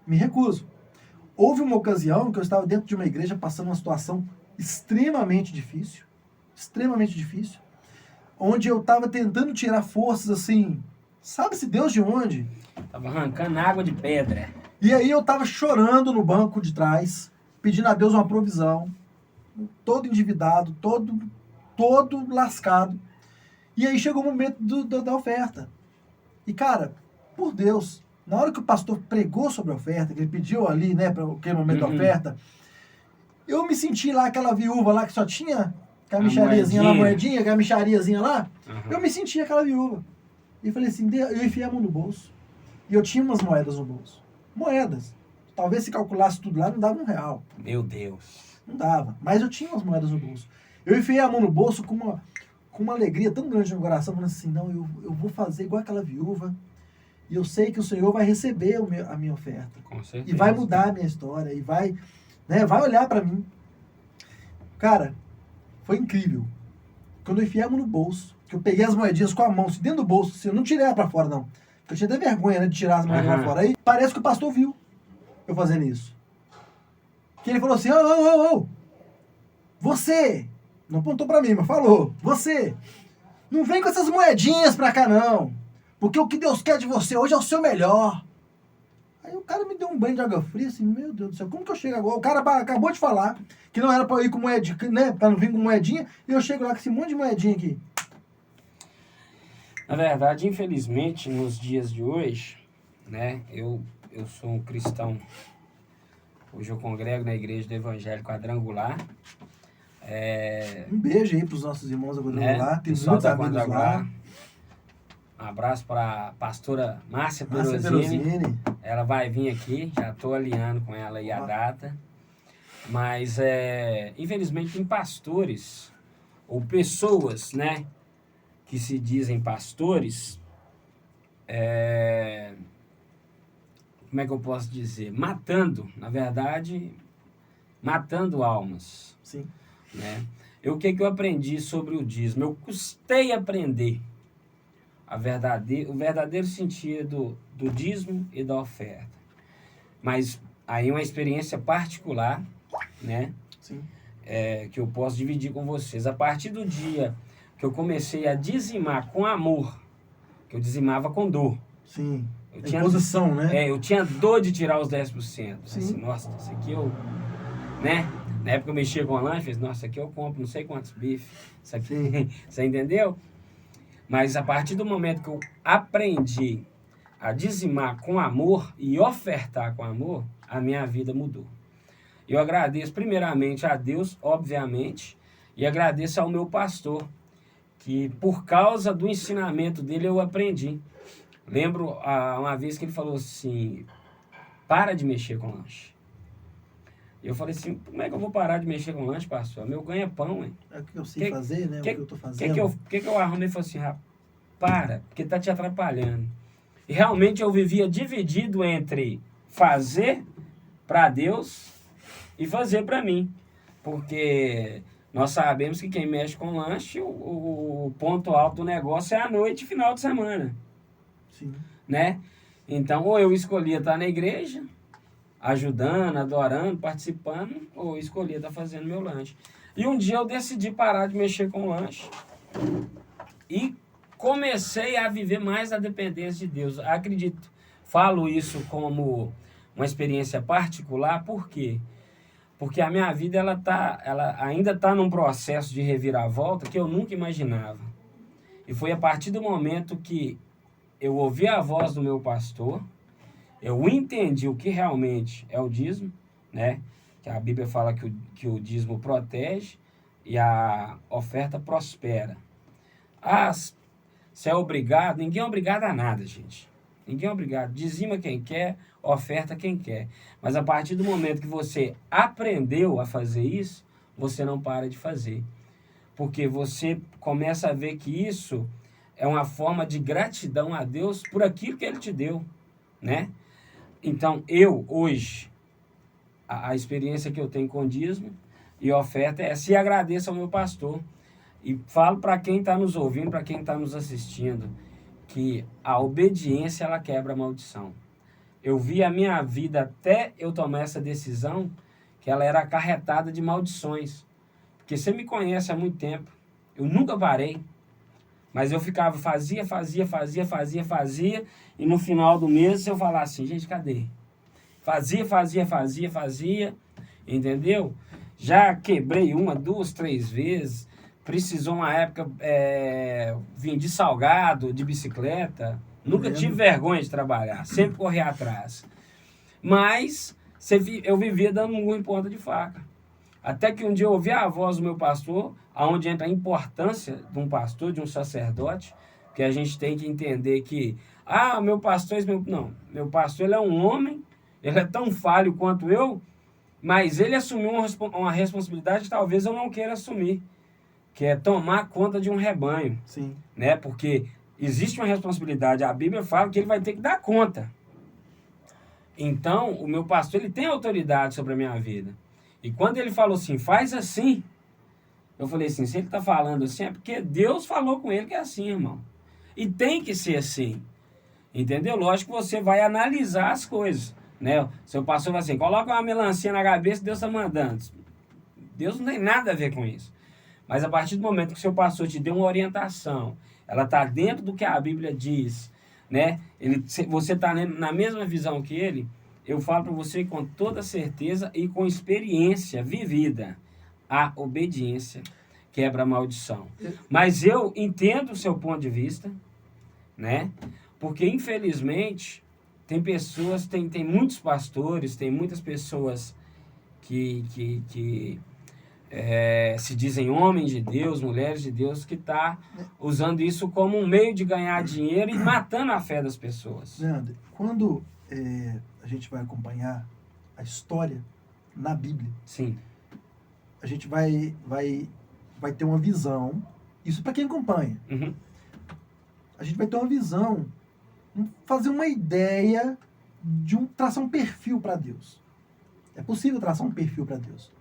Me recuso. houve uma ocasião que eu estava dentro de uma igreja passando uma situação extremamente difícil, onde eu estava tentando tirar forças assim, sabe-se Deus de onde? Tava arrancando água de pedra. E aí eu estava chorando no banco de trás, pedindo a Deus uma provisão, todo endividado, todo lascado. E aí chegou o momento da oferta. E cara, por Deus, na hora que o pastor pregou sobre a oferta, que ele pediu ali, né, para aquele momento da oferta, eu me senti lá, aquela viúva lá que só tinha aquela mixariazinha lá, moedinha, aquela mixariazinha lá. Eu me senti aquela viúva. E falei assim, eu enfiei a mão no bolso. E eu tinha umas moedas no bolso. Moedas. Talvez se calculasse tudo lá, não dava R$1. Meu Deus. Não dava. Mas eu tinha umas moedas no bolso. Eu enfiei a mão no bolso com uma alegria tão grande no coração, falando assim, não, eu vou fazer igual aquela viúva. E eu sei que o Senhor vai receber a minha oferta. Com certeza. E vai mudar a minha história. E vai, né, vai olhar para mim. Cara, foi incrível. Quando eu enfiei a mão no bolso, que eu peguei as moedinhas com a mão, assim, dentro do bolso, assim, eu não tirei ela pra fora, não. Eu tinha até vergonha, né, de tirar as moedas pra fora. Aí parece que o pastor viu eu fazendo isso. Que ele falou assim, ô, você, não apontou pra mim, mas falou, você, não vem com essas moedinhas pra cá, não. Porque o que Deus quer de você hoje é o seu melhor. Aí o cara me deu um banho de água fria, assim, meu Deus do céu, como que eu chego agora? O cara acabou de falar que não era pra eu ir com moedinha, né, pra não vir com moedinha, e eu chego lá com esse monte de moedinha aqui. Na verdade, infelizmente, nos dias de hoje, né, eu sou um cristão. Hoje eu congrego na igreja do Evangelho Quadrangular. Um beijo aí pros nossos irmãos da Quadrangular, tem muitos amigos lá. Um abraço para a pastora Márcia Perosini. Ela vai vir aqui, já estou alinhando com ela aí a data. Mas, infelizmente, tem pastores ou pessoas, né, que se dizem pastores, como é que eu posso dizer? Na verdade, matando almas. Sim. Né? O que eu aprendi sobre o dízimo? Eu custei aprender o verdadeiro sentido do dízimo e da oferta. Mas aí uma experiência particular, né? Sim. Que eu posso dividir com vocês. A partir do dia que eu comecei a dizimar com amor, que eu dizimava com dor. Sim. Imposição, né? Eu tinha dor de tirar os 10%. Sim. Assim, nossa, isso aqui eu... Né? Na época eu mexia com a lanche, nossa, isso aqui eu compro não sei quantos bifes. Isso aqui, você entendeu? Mas a partir do momento que eu aprendi a dizimar com amor e ofertar com amor, a minha vida mudou. Eu agradeço primeiramente a Deus, obviamente, e agradeço ao meu pastor, que por causa do ensinamento dele eu aprendi. Lembro uma vez que ele falou assim, para de mexer com lanche. Eu falei assim, como é que eu vou parar de mexer com lanche, pastor? Meu ganha-pão, hein? É o que eu sei fazer, né? O que eu tô fazendo. O que eu arrumo? Ele falou assim, para, porque tá te atrapalhando. E realmente eu vivia dividido entre fazer para Deus e fazer para mim. Porque nós sabemos que quem mexe com lanche, o ponto alto do negócio é a noite e final de semana. Sim. Né? Então, ou eu escolhia estar na igreja, ajudando, adorando, participando, ou escolhia estar fazendo meu lanche. E um dia eu decidi parar de mexer com lanche e comecei a viver mais a dependência de Deus. Acredito, falo isso como uma experiência particular, por quê? Porque a minha vida ela ainda está num processo de reviravolta que eu nunca imaginava. E foi a partir do momento que eu ouvi a voz do meu pastor, eu entendi o que realmente é o dízimo, né? Que a Bíblia fala que o dízimo protege e a oferta prospera. Você é obrigado, ninguém é obrigado a nada, gente. Ninguém é obrigado. Dizima quem quer, oferta quem quer. Mas a partir do momento que você aprendeu a fazer isso, você não para de fazer. Porque você começa a ver que isso é uma forma de gratidão a Deus por aquilo que Ele te deu, né? Então, eu, hoje, a experiência que eu tenho com dízimo e oferta é essa. E agradeço ao meu pastor. E falo para quem está nos ouvindo, para quem está nos assistindo, que a obediência, ela quebra a maldição. eu vi a minha vida até eu tomar essa decisão, que ela era acarretada de maldições. Porque você me conhece há muito tempo. Eu nunca parei. Mas eu ficava, fazia. E no final do mês eu falava assim, gente, cadê? Fazia. Entendeu? Já quebrei 1, 2, 3 vezes. Precisou uma época, vendi salgado de bicicleta. Nunca tive vergonha de trabalhar. Sempre corri atrás. Mas eu vivia dando murro em ponta de faca. Até que um dia eu ouvi a voz do meu pastor, aonde entra a importância de um pastor, de um sacerdote, que a gente tem que entender que, meu pastor... Não, meu pastor ele é um homem, ele é tão falho quanto eu, mas ele assumiu uma responsabilidade que talvez eu não queira assumir, que é tomar conta de um rebanho. Sim. Né? Porque existe uma responsabilidade, a Bíblia fala que ele vai ter que dar conta. Então, o meu pastor ele tem autoridade sobre a minha vida. E quando ele falou assim, faz assim, eu falei assim, se ele está falando assim, é porque Deus falou com ele que é assim, irmão. E tem que ser assim. Entendeu? Lógico que você vai analisar as coisas. Né? Seu pastor vai assim, coloca uma melancia na cabeça, Deus está mandando. Deus não tem nada a ver com isso. Mas a partir do momento que o seu pastor te deu uma orientação, ela está dentro do que a Bíblia diz, né? Você está na mesma visão que ele, eu falo para você com toda certeza e com experiência vivida, a obediência quebra a maldição. Mas eu entendo o seu ponto de vista, né? Porque infelizmente tem pessoas, tem muitos pastores, tem muitas pessoas que se dizem homens de Deus, mulheres de Deus, que está usando isso como um meio de ganhar dinheiro e matando a fé das pessoas. Leandro, quando a gente vai acompanhar a história na Bíblia, sim, a gente vai ter uma visão, isso para quem acompanha, uhum. A gente vai ter uma visão, fazer uma ideia traçar um perfil para Deus. É possível traçar um perfil para Deus.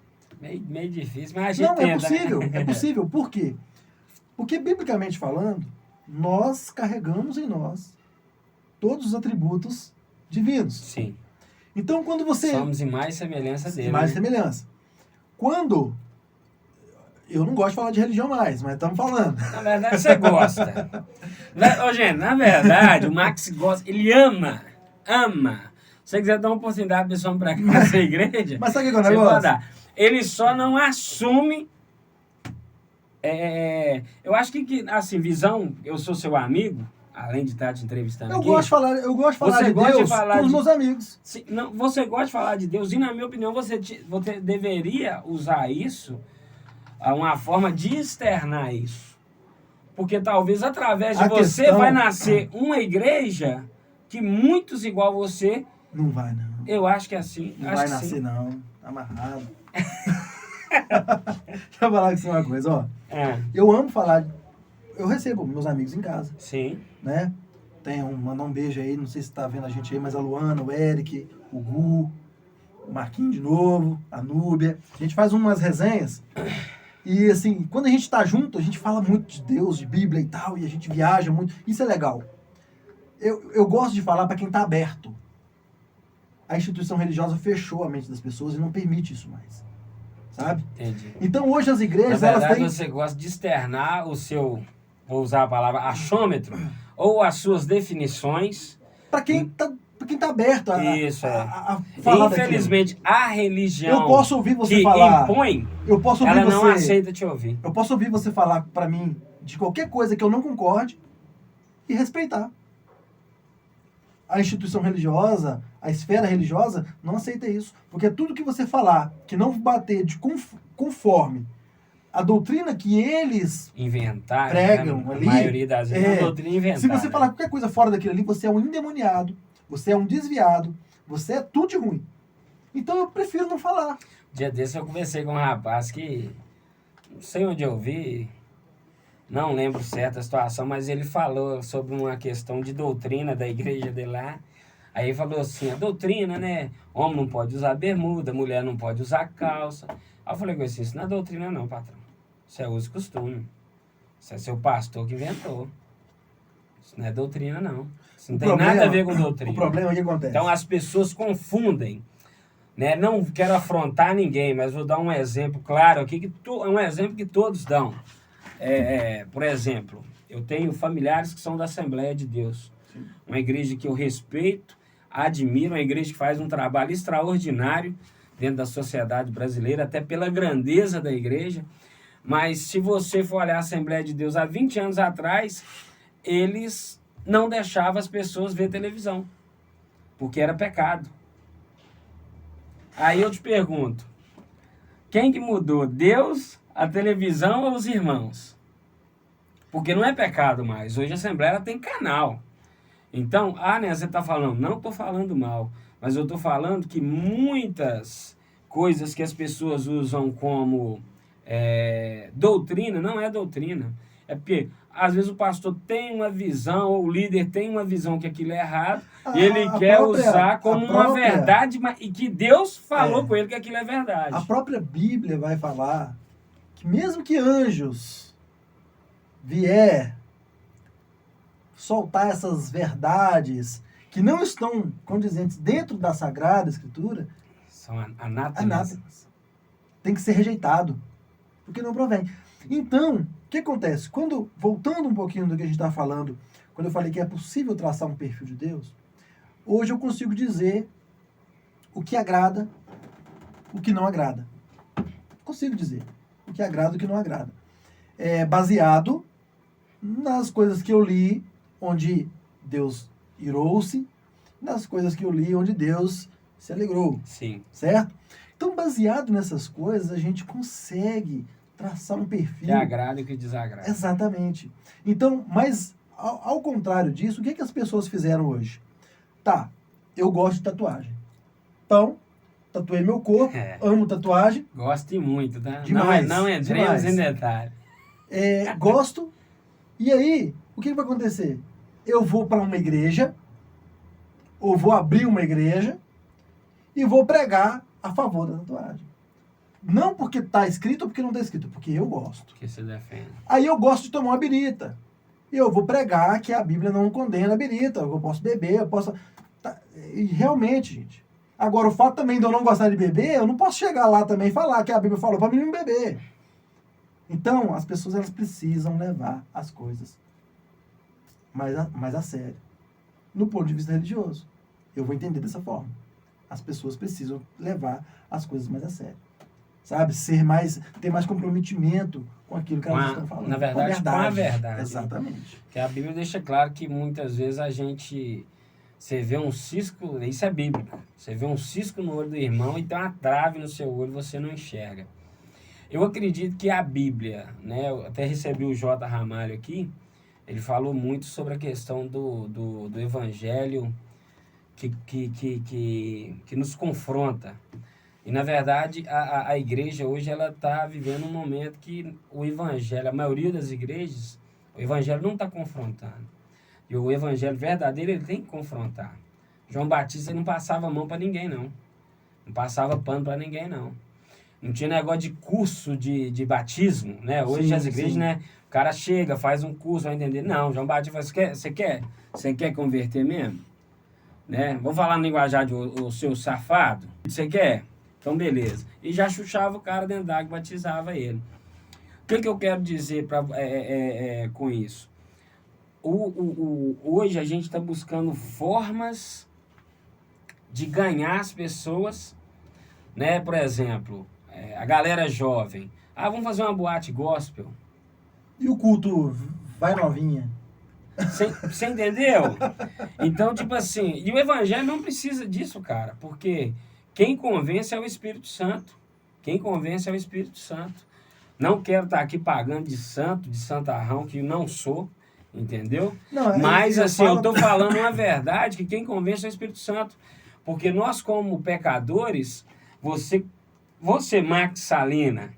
Meio difícil, mas a gente não, tenta, é possível, né? É possível. Por quê? Porque, biblicamente falando, nós carregamos em nós todos os atributos divinos. Sim. Então, quando você... Somos imagem e semelhança dele. Imagem e né? semelhança. Quando... Eu não gosto de falar de religião mais, mas estamos falando. Na verdade, você gosta. Ô, gente, na verdade, o Max gosta, ele ama. Se você quiser dar uma oportunidade de pessoa para cá nessa igreja, mas sabe o que é o você negócio? pode dar. Ele só não assume... eu acho que, assim, visão, eu sou seu amigo, além de estar te entrevistando aqui. Eu gosto de falar Você de gosta Deus de falar com os meus amigos. Não, você gosta de falar de Deus e, na minha opinião, você deveria usar isso, uma forma de externar isso. Porque talvez através de você vai nascer uma igreja que muitos igual você... Não vai, não. Eu acho que é assim. Não acho vai que nascer, sim. não. Tá amarrado. Deixa eu falar com você uma coisa, ó. Eu amo falar... Eu recebo meus amigos em casa. Sim. Né? Mandar um beijo aí, não sei se tá vendo a gente aí, mas a Luana, o Eric, o Gu, o Marquinhos de novo, a Núbia. A gente faz umas resenhas e, assim, quando a gente tá junto, a gente fala muito de Deus, de Bíblia e tal, e a gente viaja muito. Isso é legal. Eu gosto de falar para quem tá aberto. A instituição religiosa fechou a mente das pessoas e não permite isso mais. Sabe? Entendi. Então, hoje as igrejas, Na verdade, elas têm... você gosta de externar o seu, vou usar a palavra, achômetro, ou as suas definições. Para quem tá aberto a falar Infelizmente, daquilo. A religião eu posso ouvir você que falar, impõe, eu posso ouvir ela você, não aceita te ouvir. Eu posso ouvir você falar para mim de qualquer coisa que eu não concorde e respeitar. A instituição religiosa, a esfera religiosa, não aceita isso. Porque tudo que você falar que não bater conforme a doutrina que eles inventaram, pregam, né? ali, A maioria das vezes é a doutrina inventada. Se você falar qualquer coisa fora daquilo ali, você é um endemoniado, você é um desviado, você é tudo de ruim. Então eu prefiro não falar. Dia desse eu conversei com um rapaz que, não sei onde eu vi, não lembro certa situação, mas ele falou sobre uma questão de doutrina da igreja dele lá. Aí ele falou assim, a doutrina, né? Homem não pode usar bermuda, mulher não pode usar calça. Aí eu falei com ele assim, isso não é doutrina não, patrão. Isso é uso e costume. Isso é seu pastor que inventou. Isso não é doutrina não. Isso não tem nada a ver com doutrina. O problema é o que acontece. Então as pessoas confundem. Né? Não quero afrontar ninguém, mas vou dar um exemplo claro aqui, é um exemplo que todos dão. Por exemplo, eu tenho familiares que são da Assembleia de Deus. Sim. Uma igreja que eu respeito, admiro, uma igreja que faz um trabalho extraordinário dentro da sociedade brasileira, até pela grandeza da igreja. Mas se você for olhar a Assembleia de Deus há 20 anos atrás, eles não deixavam as pessoas ver televisão, porque era pecado. Aí eu te pergunto, quem que mudou? Deus, a televisão ou os irmãos? Porque não é pecado mais. Hoje a Assembleia tem canal. Então, né, você está falando, não estou falando mal, mas eu estou falando que muitas coisas que as pessoas usam como doutrina, não é doutrina. É porque, às vezes, o pastor tem uma visão, ou o líder tem uma visão que aquilo é errado, e ele quer usar como uma verdade, e que Deus falou com ele que aquilo é verdade. A própria Bíblia vai falar que mesmo que anjos vier soltar essas verdades que não estão condizentes dentro da Sagrada Escritura, são anátemas. Tem que ser rejeitado, porque não provém. Então, o que acontece? Voltando um pouquinho do que a gente está falando, quando eu falei que é possível traçar um perfil de Deus, hoje eu consigo dizer o que agrada, o que não agrada. Consigo dizer o que agrada e o que não agrada. Baseado nas coisas que eu li, onde Deus irou-se, nas coisas que eu li, onde Deus se alegrou. Sim. Certo? Então, baseado nessas coisas, a gente consegue traçar um perfil... Que agrada e que desagrada. Exatamente. Então, mas, ao contrário disso, o que as pessoas fizeram hoje? Tá, eu gosto de tatuagem. Então, tatuei meu corpo, amo tatuagem. Gosto muito, tá? Demais. Não entremos em detalhe. Gosto. E aí, o que vai acontecer? Eu vou para uma igreja, ou vou abrir uma igreja, e vou pregar a favor da tatuagem. Não porque está escrito ou porque não está escrito, porque eu gosto. Porque você defende. Aí eu gosto de tomar uma birita. E eu vou pregar que a Bíblia não condena a birita. Eu posso beber, eu posso... E realmente, gente. Agora, o fato também de eu não gostar de beber, eu não posso chegar lá também e falar que a Bíblia falou para mim não beber. Então, as pessoas elas precisam levar as coisas mais a sério. No ponto de vista religioso. Eu vou entender dessa forma. As pessoas precisam levar as coisas mais a sério. Sabe? Ter mais comprometimento com aquilo que elas estão falando. Na verdade, com a verdade. Exatamente. Que a Bíblia deixa claro que muitas vezes você vê um cisco, isso é bíblico. Você vê um cisco no olho do irmão e tem uma trave no seu olho, você não enxerga. Eu acredito que a Bíblia, né? Eu até recebi o J. Ramalho aqui, ele falou muito sobre a questão do Evangelho que nos confronta. E, na verdade, a igreja hoje ela está vivendo um momento que o Evangelho, a maioria das igrejas, o Evangelho não está confrontando. E o Evangelho verdadeiro, ele tem que confrontar. João Batista ele não passava a mão para ninguém, não. Não passava pano para ninguém, não. Não tinha negócio de curso de batismo, né? Hoje as igrejas, né? O cara chega, faz um curso, vai entender. Não, João Batista fala, você quer converter mesmo? Né? Vou falar no linguajar o seu safado. Você quer? Então, beleza. E já chuchava o cara dentro d'água e batizava ele. O que eu quero dizer com isso? Hoje a gente está buscando formas de ganhar as pessoas, né? Por exemplo, a galera jovem. Vamos fazer uma boate gospel. E o culto vai novinha? Você entendeu? Então, tipo assim, e o evangelho não precisa disso, cara, porque quem convence é o Espírito Santo. Quem convence é o Espírito Santo. Não quero estar aqui pagando de santarrão, que não sou, entendeu? Não, mas, assim, eu estou falando uma verdade, que quem convence é o Espírito Santo. Porque nós, como pecadores, você, Max Salina,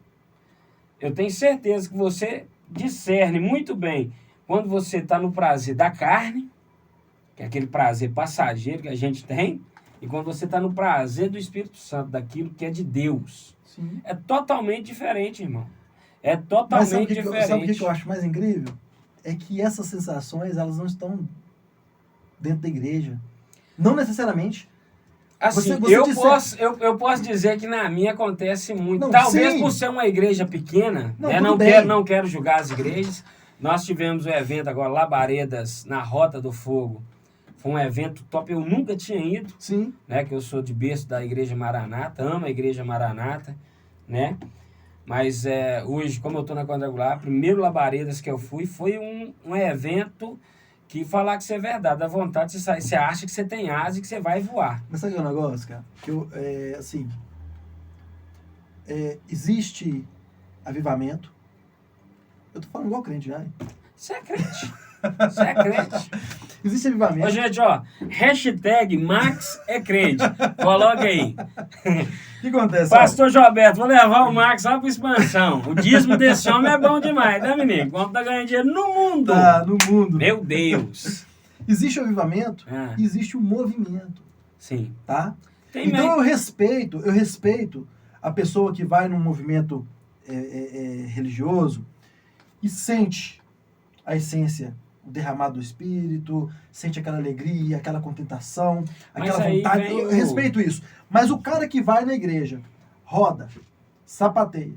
eu tenho certeza que você discerne muito bem quando você está no prazer da carne, que é aquele prazer passageiro que a gente tem, e quando você está no prazer do Espírito Santo, daquilo que é de Deus. Sim. É totalmente diferente, irmão. É totalmente diferente. Sabe o que eu acho mais incrível? É que essas sensações, elas não estão dentro da igreja. Não necessariamente. Assim, Você eu posso dizer que na minha acontece muito. Não, Talvez sim. por ser uma igreja pequena, Não, né? tudo bem. Não quero julgar as igrejas. Nós tivemos um evento agora, Labaredas, na Rota do Fogo. Foi um evento top, eu nunca tinha ido, Sim. né? Que eu sou de berço da Igreja Maranata, amo a Igreja Maranata, né? Mas hoje, como eu estou na quadrangular, primeiro Labaredas que eu fui, foi um evento que falar que isso é verdade, dá vontade de você sair. Você acha que você tem asa e que você vai voar. Mas sabe o negócio, cara? Que assim, existe avivamento. Eu tô falando igual crente já, hein? Você é crente. Você é crente. Existe avivamento. Ô, gente, ó, hashtag Max é crente. Coloca aí. O que acontece? Pastor Gilberto, vou levar o Max lá pra expansão. O dízimo desse homem é bom demais, né, menino? Como tá ganhando dinheiro no mundo. Tá, no mundo. Meu Deus. Existe o avivamento, Ah. existe o movimento, Sim. tá? Tem Então mais. eu respeito a pessoa que vai num movimento religioso e sente a essência, o derramado do Espírito, sente aquela alegria, aquela contentação, Mas aquela aí vontade. vem Eu o- respeito isso. Mas o cara que vai na igreja, roda, sapateia,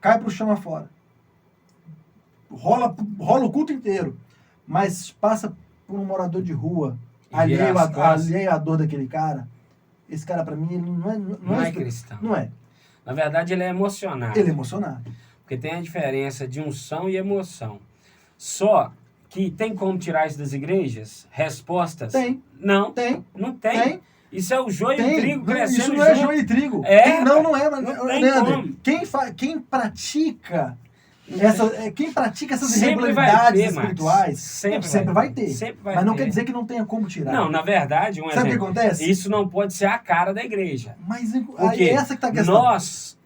cai pro chão afora, rola o culto inteiro, mas passa por um morador de rua, E vira alheio as costas. à dor daquele cara, esse cara pra mim ele Não é cristão. Não é. Na verdade, ele é emocionado. Ele é emocionado. Porque tem a diferença de unção e emoção. Só que tem como tirar isso das igrejas? Respostas? Tem. Não. Tem. Não tem. Tem. Isso é o joio e o Tem. trigo Não, crescendo isso não é junto. joio e trigo. É, Tem, não é. Mas, não tem Leandro, como. quem pratica quem pratica essas Sempre vai irregularidades ter, Max. espirituais, Sempre vai ter. Sempre vai Mas não ter. quer dizer que não tenha como tirar. Não, na verdade, Sabe o que exemplo, acontece? isso não pode ser a cara da igreja. Mas Porque essa que tá a questão.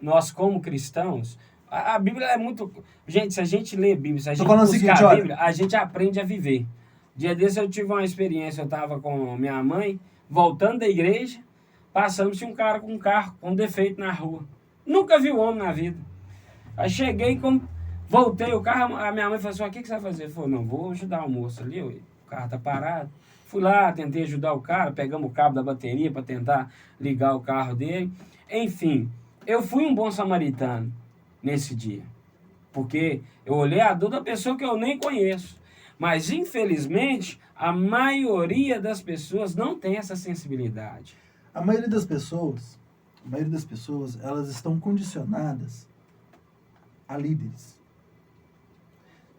nós como cristãos, a Bíblia é muito... Gente, se a gente lê a Bíblia, se a gente falando o buscar seguinte, a olha. Bíblia, a gente aprende a viver. Dia desse eu tive uma experiência, eu estava com minha mãe, voltando da igreja, passamos-se um cara com um carro com defeito na rua. Nunca vi o homem na vida. Aí cheguei, voltei o carro, a minha mãe falou assim, o que você vai fazer? Ele falou, não, vou ajudar o moço ali, o carro tá parado. Fui lá, tentei ajudar o cara, pegamos o cabo da bateria para tentar ligar o carro dele. Enfim, eu fui um bom samaritano nesse dia. Porque eu olhei a dor da pessoa que eu nem conheço. Mas, infelizmente, a maioria das pessoas não tem essa sensibilidade. A maioria das pessoas, elas estão condicionadas a líderes.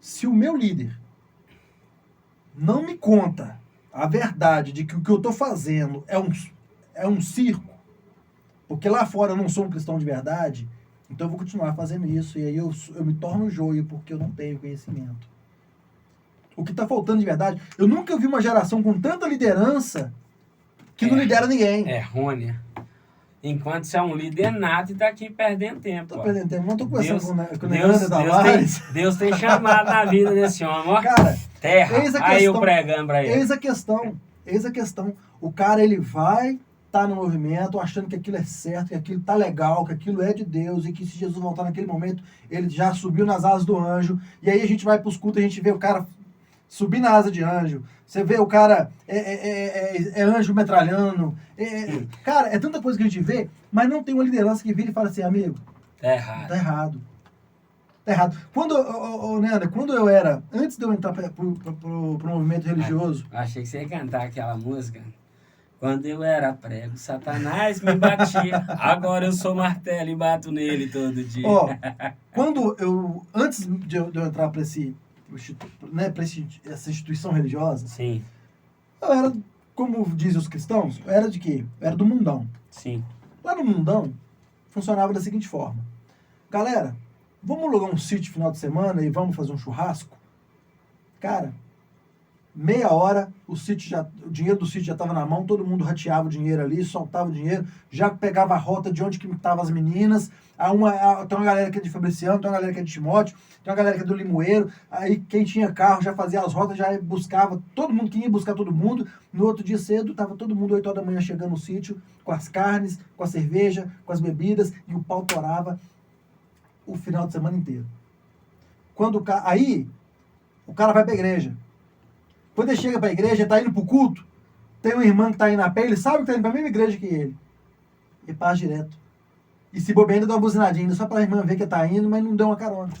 Se o meu líder não me conta a verdade de que o que eu estou fazendo é um circo, porque lá fora eu não sou um cristão de verdade, então eu vou continuar fazendo isso, e aí eu me torno joio porque eu não tenho conhecimento. O que está faltando de verdade, eu nunca vi uma geração com tanta liderança que não lidera ninguém. Errônea. Enquanto você é um líder nato e tá aqui perdendo tempo. Tô ó. perdendo tempo, não tô conversando com o Deus, Leandro Tavares. Deus tem chamado na vida desse homem, ó. Cara, Terra. eis a Aí eu questão. pregando pra ele. Eis a questão. O cara, ele vai no movimento achando que aquilo é certo, que aquilo tá legal, que aquilo é de Deus e que se Jesus voltar naquele momento, ele já subiu nas asas do anjo. E aí a gente vai pros cultos e a gente vê o cara subir na asa de anjo. Você vê o cara anjo metralhando. Cara, é tanta coisa que a gente vê, mas não tem uma liderança que vira e fala assim, amigo, Tá errado. tá errado. Tá errado. Leandro, quando eu era, antes de eu entrar pro movimento religioso, Eu achei que você ia cantar aquela música. Quando eu era prego, Satanás me batia. Agora eu sou martelo e bato nele todo dia. ó, antes de eu entrar para essa instituição religiosa, Sim, eu era, como dizem os cristãos, eu era de quê? Eu era do mundão. sim. Lá no mundão, funcionava da seguinte forma. Galera, vamos alugar um sítio final de semana e vamos fazer um churrasco? Cara, meia hora, o dinheiro do sítio já estava na mão, todo mundo rateava o dinheiro ali, soltava o dinheiro, já pegava a rota de onde que estavam as meninas. Tem uma galera que é de Fabriciano, tem uma galera que é de Timóteo, tem uma galera que é do Limoeiro. Aí quem tinha carro já fazia as rotas, já buscava, todo mundo que ia buscar todo mundo. No outro dia cedo, estava todo mundo 8 horas da manhã chegando no sítio, com as carnes, com a cerveja, com as bebidas, e o pau torava o final de semana inteiro. Aí, o cara vai pra igreja. Quando ele chega pra igreja, tá indo pro culto, tem uma irmã que tá indo a pé, ele sabe que tá indo pra mesma igreja que ele. Ele passa direto. E se bobear, ainda dá uma buzinadinha, só pra irmã ver que tá indo, mas não deu uma carona.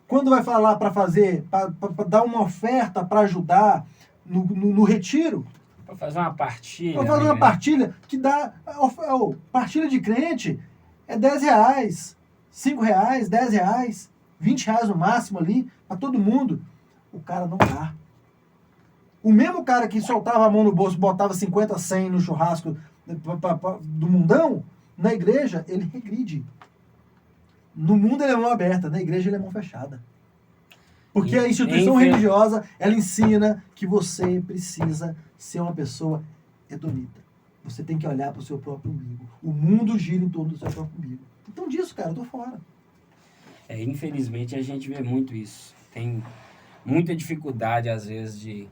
Quando vai falar para fazer, para dar uma oferta para ajudar no retiro, Para fazer uma partilha. para fazer uma partilha que dá. Partilha de crente é R$10, R$5, R$10, R$20 no máximo ali, para todo mundo. O cara não dá. O mesmo cara que soltava a mão no bolso, botava 50, 100 no churrasco do mundão, na igreja, ele regride. No mundo ele é mão aberta, na igreja ele é mão fechada. Porque a instituição religiosa, ela ensina que você precisa ser uma pessoa hedonita. Você tem que olhar para o seu próprio umbigo. O mundo gira em torno do seu próprio umbigo. Então disso, cara, eu tô fora. Infelizmente a gente vê muito isso. Tem muita dificuldade, às vezes, de...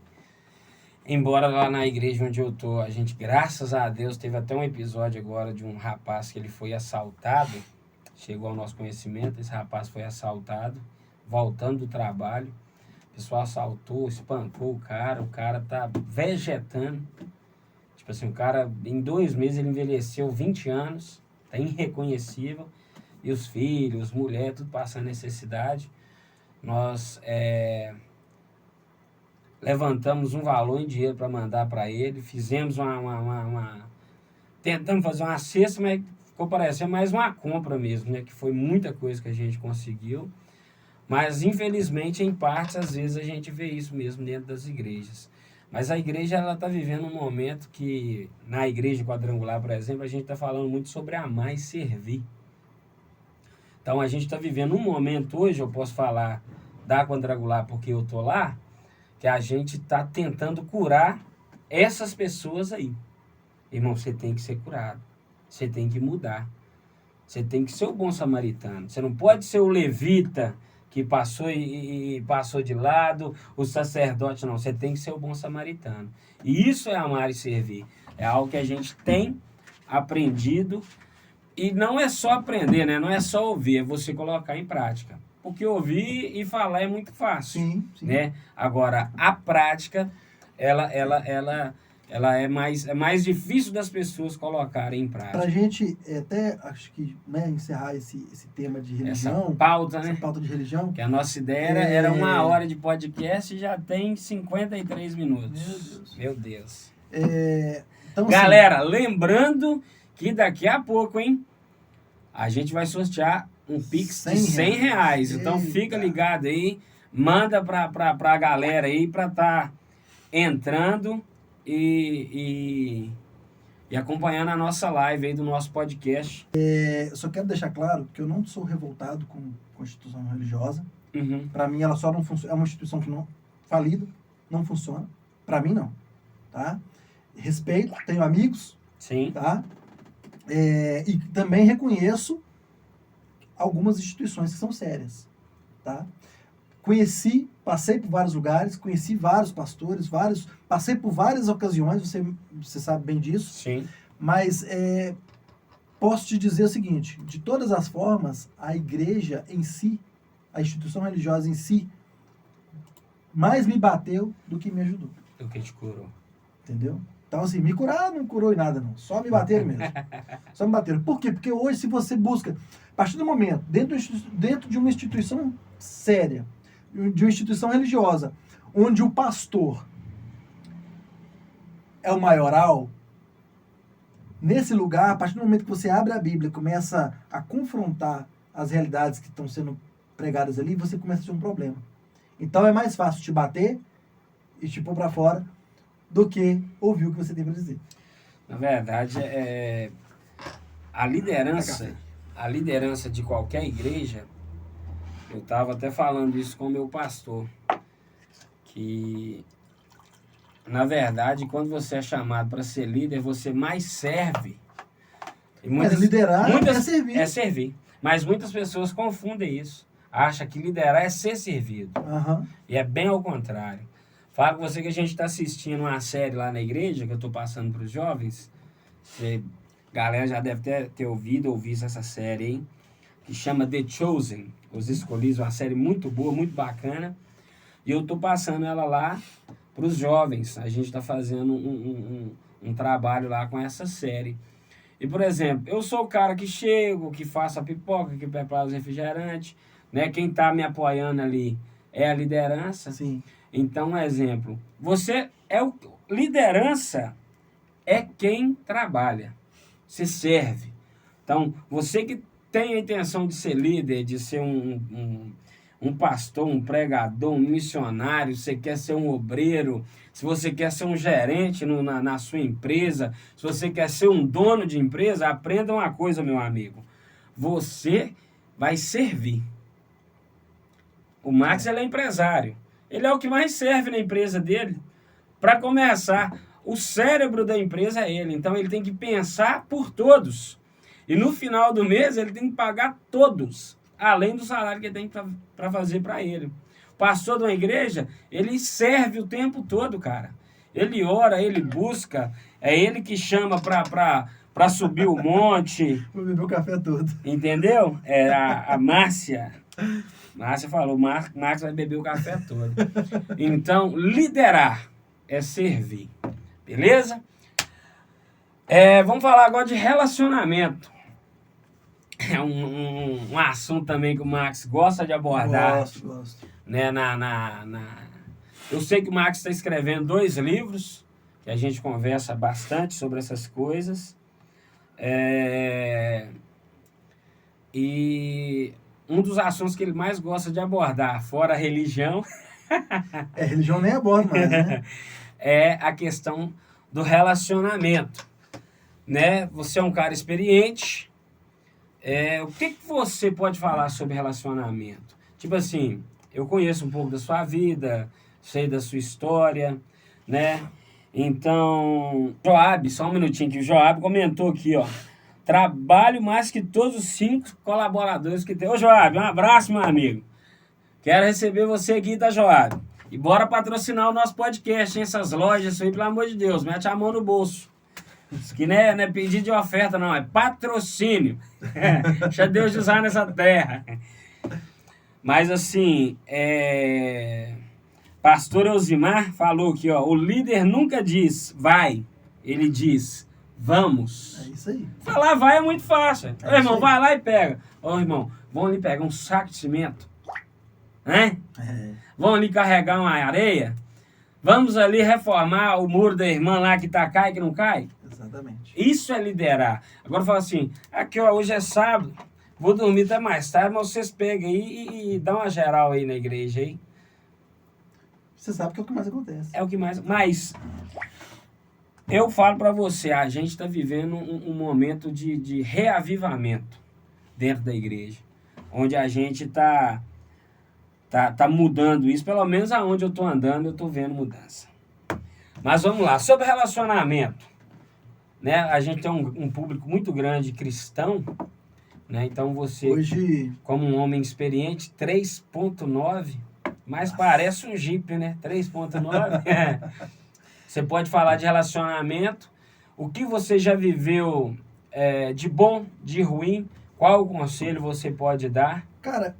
Embora lá na igreja onde eu tô, a gente, graças a Deus, teve até um episódio agora de um rapaz que ele foi assaltado. Chegou ao nosso conhecimento, esse rapaz foi assaltado, voltando do trabalho. O pessoal assaltou, espancou o cara tá vegetando. Tipo assim, o cara, em 2 meses, ele envelheceu 20 anos, tá irreconhecível. E os filhos, mulher, tudo passando necessidade. Nós levantamos um valor em dinheiro para mandar para ele, fizemos tentamos fazer uma cesta, mas ficou parecendo mais uma compra mesmo, né? Que foi muita coisa que a gente conseguiu. Mas, infelizmente, em partes, às vezes, a gente vê isso mesmo dentro das igrejas. Mas a igreja, ela está vivendo um momento que, na igreja quadrangular, por exemplo, a gente está falando muito sobre amar e servir. Então, a gente está vivendo um momento hoje, eu posso falar da quadrangular porque eu estou lá, que a gente está tentando curar essas pessoas aí. Irmão, você tem que ser curado. Você tem que mudar. Você tem que ser o bom samaritano. Você não pode ser o levita que passou e passou de lado, o sacerdote, não. Você tem que ser o bom samaritano. E isso é amar e servir. É algo que a gente tem aprendido. E não é só aprender, né? Não é só ouvir, é você colocar em prática. Porque ouvir e falar é muito fácil. Sim. Né? Agora, a prática, ela é mais difícil das pessoas colocarem em prática. Pra gente, até acho que, né, encerrar esse tema de religião. Essa pauta, né? Essa pauta de religião. Que a nossa ideia era 1 hora de podcast e já tem 53 minutos. Meu Deus. Então, galera, assim, lembrando que daqui a pouco, hein? A gente vai sortear um Pix de R$100. Então fica ligado aí. Manda pra galera aí pra tá entrando e acompanhando a nossa live aí do nosso podcast. Eu só quero deixar claro que eu não sou revoltado com a instituição religiosa. Uhum. Para mim ela só não funciona, é uma instituição que não falida, não funciona. Para mim não, tá? Respeito, tenho amigos, sim, tá? E também reconheço algumas instituições que são sérias, tá? Passei por vários lugares, conheci vários pastores, passei por várias ocasiões, você sabe bem disso. Sim. Mas posso te dizer o seguinte, de todas as formas, a igreja em si, a instituição religiosa em si, mais me bateu do que me ajudou. Do que te curou. Entendeu? Então, assim, me curar não curou em nada, não. Só me bateram mesmo. Só me bateram. Por quê? Porque hoje, se você busca, a partir do momento, dentro de uma instituição séria, de uma instituição religiosa, onde o pastor é o maioral, nesse lugar, a partir do momento que você abre a Bíblia e começa a confrontar as realidades que estão sendo pregadas ali, você começa a ter um problema. Então é mais fácil te bater e te pôr para fora do que ouvir o que você tem para dizer. Na verdade, a liderança de qualquer igreja, eu estava até falando isso com o meu pastor, que, na verdade, quando você é chamado para ser líder, você mais serve. Mas liderar é servir. É servir. Mas muitas pessoas confundem isso. Acham que liderar é ser servido. Uhum. E é bem ao contrário. Falo com você que a gente está assistindo uma série lá na igreja, que eu estou passando para os jovens. Galera já deve ter ouvido ou visto essa série, hein? Que chama The Chosen, Os Escolhidos, uma série muito boa, muito bacana. E eu estou passando ela lá os jovens. A gente está fazendo um trabalho lá com essa série. E, por exemplo, eu sou o cara que chego, que faço a pipoca, que prepara os refrigerantes, né? Quem está me apoiando ali é a liderança. Sim. Então, um exemplo. Você é o... Liderança é quem trabalha. Você serve. Então, você que tem a intenção de ser líder, de ser um pastor, um pregador, um missionário, você quer ser um obreiro, se você quer ser um gerente na sua empresa, se você quer ser um dono de empresa, aprenda uma coisa, meu amigo. Você vai servir. O Max, ele é empresário. Ele é o que mais serve na empresa dele. Para começar, o cérebro da empresa é ele. Então, ele tem que pensar por todos. E no final do mês, ele tem que pagar todos, além do salário que ele tem para fazer para ele. O pastor de uma igreja, ele serve o tempo todo, cara. Ele ora, ele busca, é ele que chama para subir o monte. Vou beber o café todo. Entendeu? É a Márcia. Márcia falou, Max vai beber o café todo. Então, liderar é servir. Beleza? Vamos falar agora de relacionamento. É um assunto também que o Max gosta de abordar. Gosto. Né, Eu sei que o Max está escrevendo 2 livros, que a gente conversa bastante sobre essas coisas. E um dos assuntos que ele mais gosta de abordar, fora a religião... religião nem aborda mais, né? É a questão do relacionamento. Né? Você é um cara experiente. O que você pode falar sobre relacionamento? Tipo assim, eu conheço um pouco da sua vida, sei da sua história, né? Então, Joab, só um minutinho que o Joab comentou aqui, ó. Trabalho mais que todos os 5 colaboradores que tem. Ô, Joab, um abraço, meu amigo. Quero receber você aqui, tá, Joab? E bora patrocinar o nosso podcast, hein? Essas lojas aí, pelo amor de Deus, mete a mão no bolso. Isso aqui não é pedido de oferta, não, é patrocínio. Deixa Deus usar nessa terra. Mas assim, Pastor Elzimar falou aqui, ó, o líder nunca diz vai, ele diz vamos. É isso aí. Falar vai é muito fácil. Ô, irmão, aí. vai lá e pega. Ô, irmão, vamos ali pegar um saco de cimento. Hein? Vamos ali carregar uma areia. Vamos ali reformar o muro da irmã lá que tá cai, que não cai. Exatamente. Isso é liderar. Agora fala assim, aqui ó, hoje é sábado, vou dormir até mais tarde, mas vocês pegam aí e dão uma geral aí na igreja aí. Você sabe que é o que mais acontece. É o que mais... Mas eu falo pra você, a gente tá vivendo um momento de reavivamento dentro da igreja. Onde a gente tá mudando isso, pelo menos aonde eu tô andando, eu tô vendo mudança. Mas vamos lá, sobre relacionamento. Né? A gente tem um público muito grande cristão, né? Então você, hoje, como um homem experiente, 3.9, mas parece um Jeep, né? 3.9. Você pode falar de relacionamento, o que você já viveu de bom, de ruim, qual o conselho você pode dar? Cara,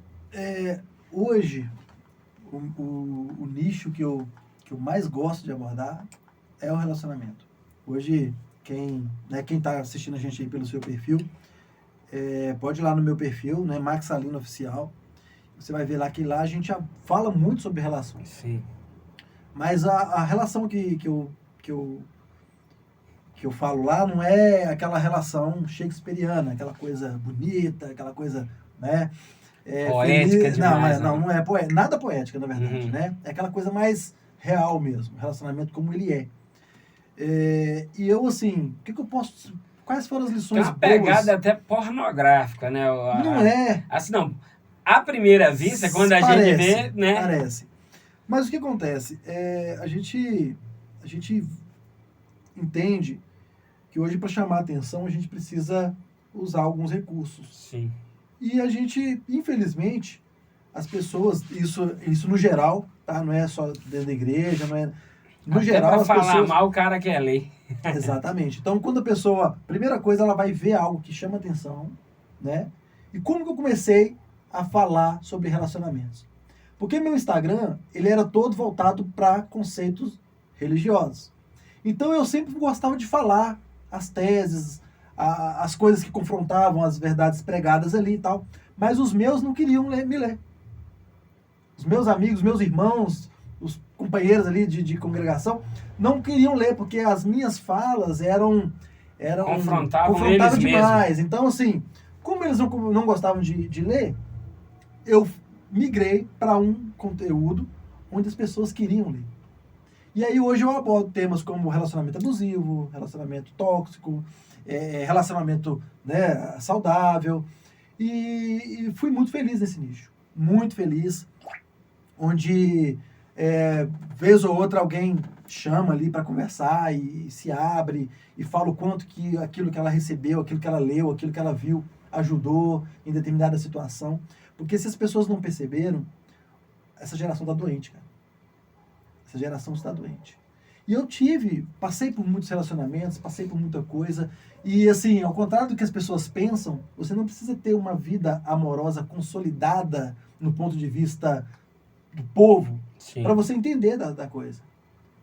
hoje, o nicho que eu mais gosto de abordar é o relacionamento. Hoje, quem tá assistindo a gente aí pelo seu perfil, pode ir lá no meu perfil, né, Max Salino Oficial. Você vai ver lá que lá a gente já fala muito sobre relações. Sim. Mas a relação que eu falo lá não é aquela relação shakespeariana, aquela coisa bonita, aquela coisa, né? Poética demais. Não é nada poética, na verdade, né? É aquela coisa mais real mesmo, relacionamento como ele é. E eu, assim, o que eu posso... Quais foram as lições boas? Tem uma pegada até pornográfica, né? Não é. Assim, não. À primeira vista, quando a gente vê, né? Parece. Mas o que acontece? A gente entende que hoje, para chamar a atenção, a gente precisa usar alguns recursos. Sim. E a gente, infelizmente, as pessoas, isso no geral, tá? Não é só dentro da igreja, não é... No até geral, pra as falar pessoas... mal, o cara quer ler. Exatamente. Então, quando a pessoa... Primeira coisa, ela vai ver algo que chama atenção, né? E como que eu comecei a falar sobre relacionamentos? Porque meu Instagram, ele era todo voltado para conceitos religiosos. Então eu sempre gostava de falar as teses, as coisas que confrontavam as verdades pregadas ali e tal, mas os meus não queriam me ler. Os meus amigos, meus irmãos, os companheiros ali de congregação, não queriam ler, porque as minhas falas eram confrontavam eles demais. mesmos. Então, assim, como eles não gostavam de ler, eu migrei para um conteúdo onde as pessoas queriam ler. E aí hoje eu abordo temas como relacionamento abusivo, relacionamento tóxico, relacionamento, né, saudável. E fui muito feliz nesse nicho. Muito feliz. Onde, vez ou outra, alguém chama ali para conversar e se abre e fala o quanto que aquilo que ela recebeu, aquilo que ela leu, aquilo que ela viu, ajudou em determinada situação. Porque se as pessoas não perceberam, essa geração está doente, cara. Essa geração está doente. E eu passei por muitos relacionamentos, passei por muita coisa. E assim, ao contrário do que as pessoas pensam, você não precisa ter uma vida amorosa consolidada no ponto de vista do povo para você entender da coisa.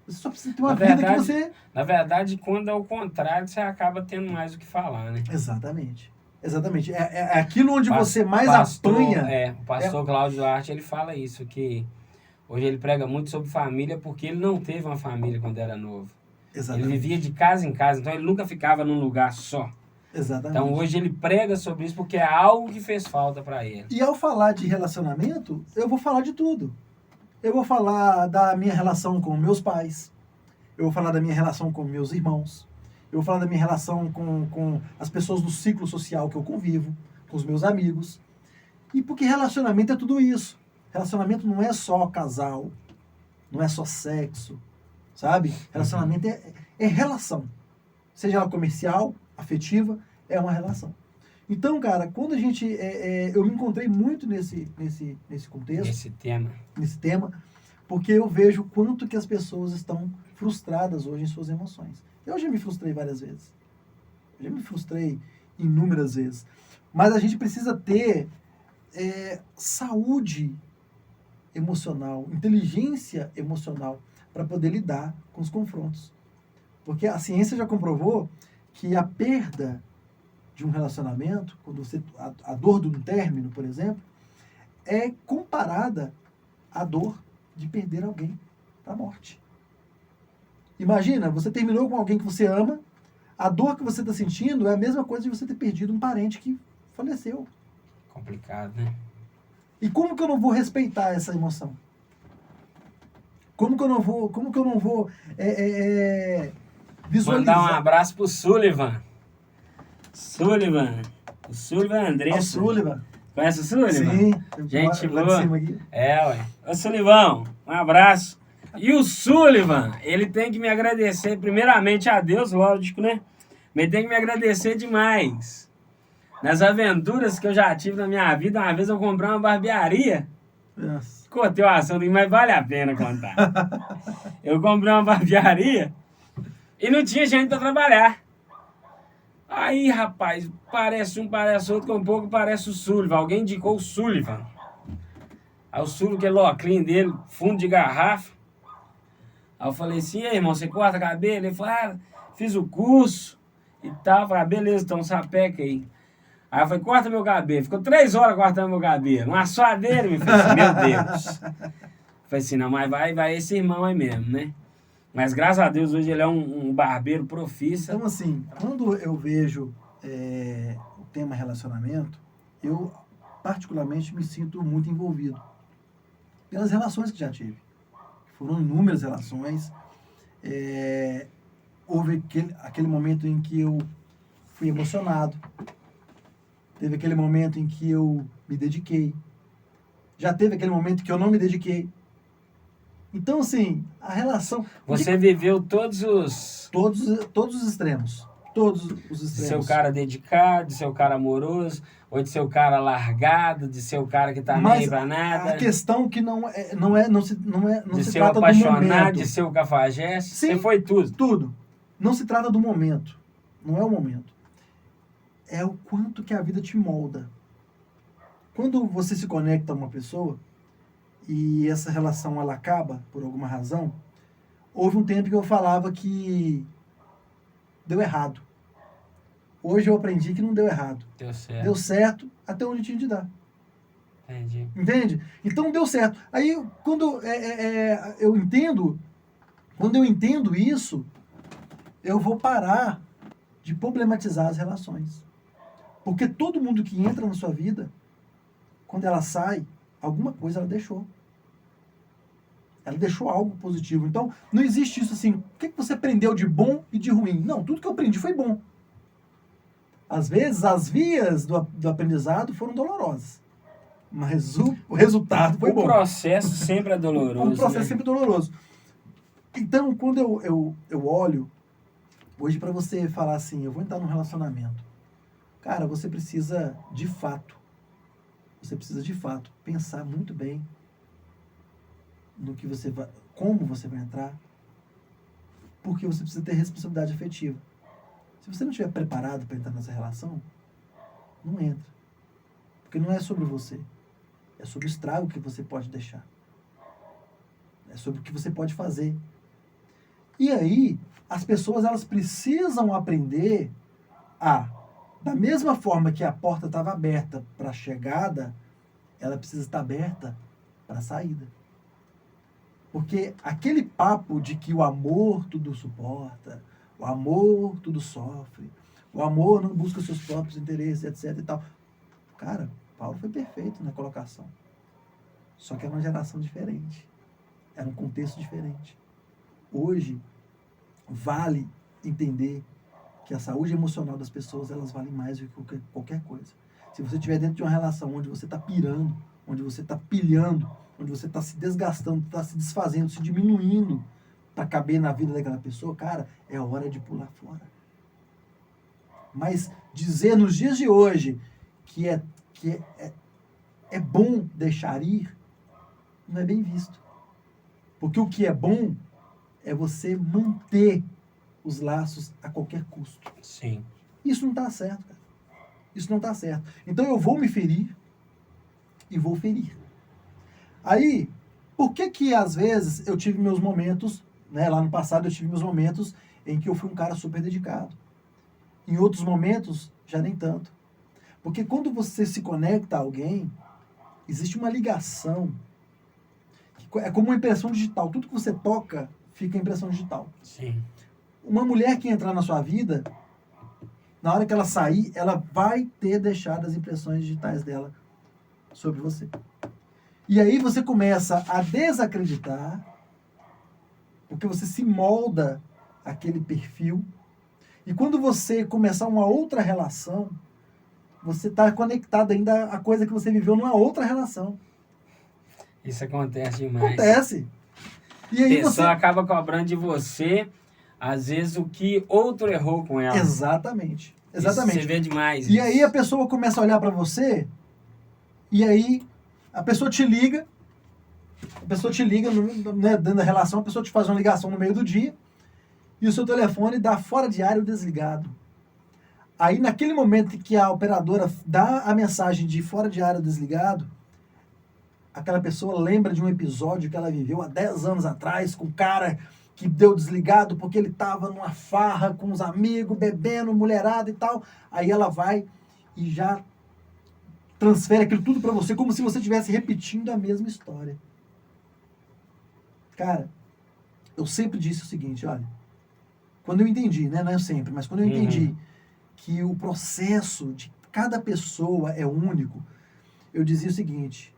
Você só precisa ter uma vida que você... Na verdade, quando é o contrário, você acaba tendo mais o que falar, né? Exatamente. Exatamente. É aquilo onde você mais apanha... O pastor Cláudio Duarte, ele fala isso, que hoje ele prega muito sobre família porque ele não teve uma família quando era novo. Exatamente. Ele vivia de casa em casa, então ele nunca ficava num lugar só. Exatamente. Então hoje ele prega sobre isso porque é algo que fez falta para ele. E ao falar de relacionamento, eu vou falar de tudo. Eu vou falar da minha relação com meus pais. Eu vou falar da minha relação com meus irmãos. Eu vou falar da minha relação com as pessoas do ciclo social que eu convivo, com os meus amigos. E porque relacionamento é tudo isso. Relacionamento não é só casal, não é só sexo, sabe? Relacionamento é relação. Seja ela comercial, afetiva, é uma relação. Então, cara, quando a gente... eu me encontrei muito nesse contexto. Nesse tema, porque eu vejo quanto que as pessoas estão frustradas hoje em suas emoções. Eu já me frustrei várias vezes. Eu já me frustrei inúmeras vezes. Mas a gente precisa ter saúde emocional, inteligência emocional, para poder lidar com os confrontos. Porque a ciência já comprovou que a perda de um relacionamento, quando a dor do término, por exemplo, é comparada à dor de perder alguém para a morte. Imagina, você terminou com alguém que você ama, a dor que você está sentindo é a mesma coisa de você ter perdido um parente que faleceu. Complicado, né? E como que eu não vou respeitar essa emoção? Como que eu não vou visualizar? Mandar um abraço pro Sullivan. O Sullivan Andressa. O Sullivan. Conhece o Sullivan? Sim. Gente boa. Ué. Ô Sullivan, um abraço. E o Sullivan, ele tem que me agradecer primeiramente a Deus, lógico, né? Mas ele tem que me agradecer demais. Nas aventuras que eu já tive na minha vida, uma vez eu comprei uma barbearia. Nossa. Contei o assunto, mas vale a pena contar. Eu comprei uma barbearia e não tinha gente para trabalhar. Aí, rapaz, parece um, parece outro, com um pouco parece o Sullivan. Alguém indicou o Sullivan. Aí o Sullivan, aquele óculos dele, fundo de garrafa. Aí eu falei assim, ei, irmão, você corta cabelo? Ele falou, fiz o curso e tal. Eu falei, beleza, então sapeca aí. Aí eu falei, corta meu cabelo. Ficou 3 horas cortando meu cabelo. Uma suadeira, me fez, meu Deus. Eu falei assim, não, mas vai esse irmão aí mesmo, né? Mas graças a Deus hoje ele é um barbeiro profissa. Então assim, quando eu vejo o tema relacionamento, eu particularmente me sinto muito envolvido. Pelas relações que já tive. Foram inúmeras relações. Houve aquele momento em que eu fui emocionado. Teve aquele momento em que eu me dediquei. Já teve aquele momento que eu não me dediquei. Então, assim, a relação... Você viveu todos os... Todos os extremos. Todos os extremos. De ser o cara dedicado, de ser o cara amoroso, ou de ser o cara largado, de ser o cara que tá nem aí pra nada. A questão que não se de ser trata o apaixonado, do momento. de ser o cafajeste. Sim, você foi tudo. Tudo. Não se trata do momento. Não é o momento. É o quanto que a vida te molda. Quando você se conecta a uma pessoa e essa relação ela acaba por alguma razão, houve um tempo que eu falava que deu errado. Hoje eu aprendi que não deu errado. Deu certo. Deu certo até onde tinha de dar. Entendi. Entende? Então deu certo. Aí quando eu entendo, quando eu entendo isso, eu vou parar de problematizar as relações. Porque todo mundo que entra na sua vida, quando ela sai, alguma coisa ela deixou. Ela deixou algo positivo. Então, não existe isso assim, o que você aprendeu de bom e de ruim? Não, tudo que eu aprendi foi bom. Às vezes, as vias do aprendizado foram dolorosas. Mas o resultado foi bom. O processo sempre é doloroso. O processo é né? sempre doloroso. Então, quando eu olho, hoje para você falar assim, eu vou entrar num relacionamento. Cara, você precisa de fato pensar muito bem no que você vai, como você vai entrar, porque você precisa ter responsabilidade afetiva. Se você não estiver preparado para entrar nessa relação, não entra. Porque não é sobre você. É sobre o estrago que você pode deixar. É sobre o que você pode fazer. E aí, as pessoas elas precisam aprender da mesma forma que a porta estava aberta para a chegada, ela precisa estar aberta para a saída. Porque aquele papo de que o amor tudo suporta, o amor tudo sofre, o amor não busca seus próprios interesses, etc e tal. Cara, Paulo foi perfeito na colocação. Só que era uma geração diferente. Era um contexto diferente. Hoje, vale entender que a saúde emocional das pessoas, elas valem mais do que qualquer coisa. Se você estiver dentro de uma relação onde você está pirando, onde você está pilhando, onde você está se desgastando, está se desfazendo, se diminuindo para caber na vida daquela pessoa, cara, é hora de pular fora. Mas dizer nos dias de hoje que é bom deixar ir, não é bem visto. Porque o que é bom é você manter os laços a qualquer custo. Sim. Isso não está certo, cara. Isso não está certo. Então eu vou me ferir e vou ferir. Aí, por que às vezes eu tive meus momentos, né, lá no passado eu tive meus momentos em que eu fui um cara super dedicado. Em outros momentos, já nem tanto. Porque quando você se conecta a alguém, existe uma ligação. É como uma impressão digital. Tudo que você toca fica impressão digital. Sim. Uma mulher que entrar na sua vida, na hora que ela sair, ela vai ter deixado as impressões digitais dela sobre você. E aí você começa a desacreditar, porque você se molda aquele perfil. E quando você começar uma outra relação, você está conectado ainda à coisa que você viveu numa outra relação. Isso acontece demais. Acontece. E aí a pessoa acaba cobrando de você, às vezes, o que outro errou com ela. Exatamente. Exatamente. Isso você vê demais. E aí a pessoa começa a olhar para você, e aí a pessoa te liga, né, dentro da relação, a pessoa te faz uma ligação no meio do dia, e o seu telefone dá fora de área ou desligado. Aí, naquele momento que a operadora dá a mensagem de fora de área ou desligado, aquela pessoa lembra de um episódio que ela viveu há 10 anos atrás, com um cara que deu desligado porque ele estava numa farra com os amigos, bebendo, mulherada e tal. Aí ela vai e já transfere aquilo tudo para você, como se você estivesse repetindo a mesma história. Cara, eu sempre disse o seguinte, olha, quando eu entendi, né, não é sempre, mas quando eu entendi que o processo de cada pessoa é único, eu dizia o seguinte,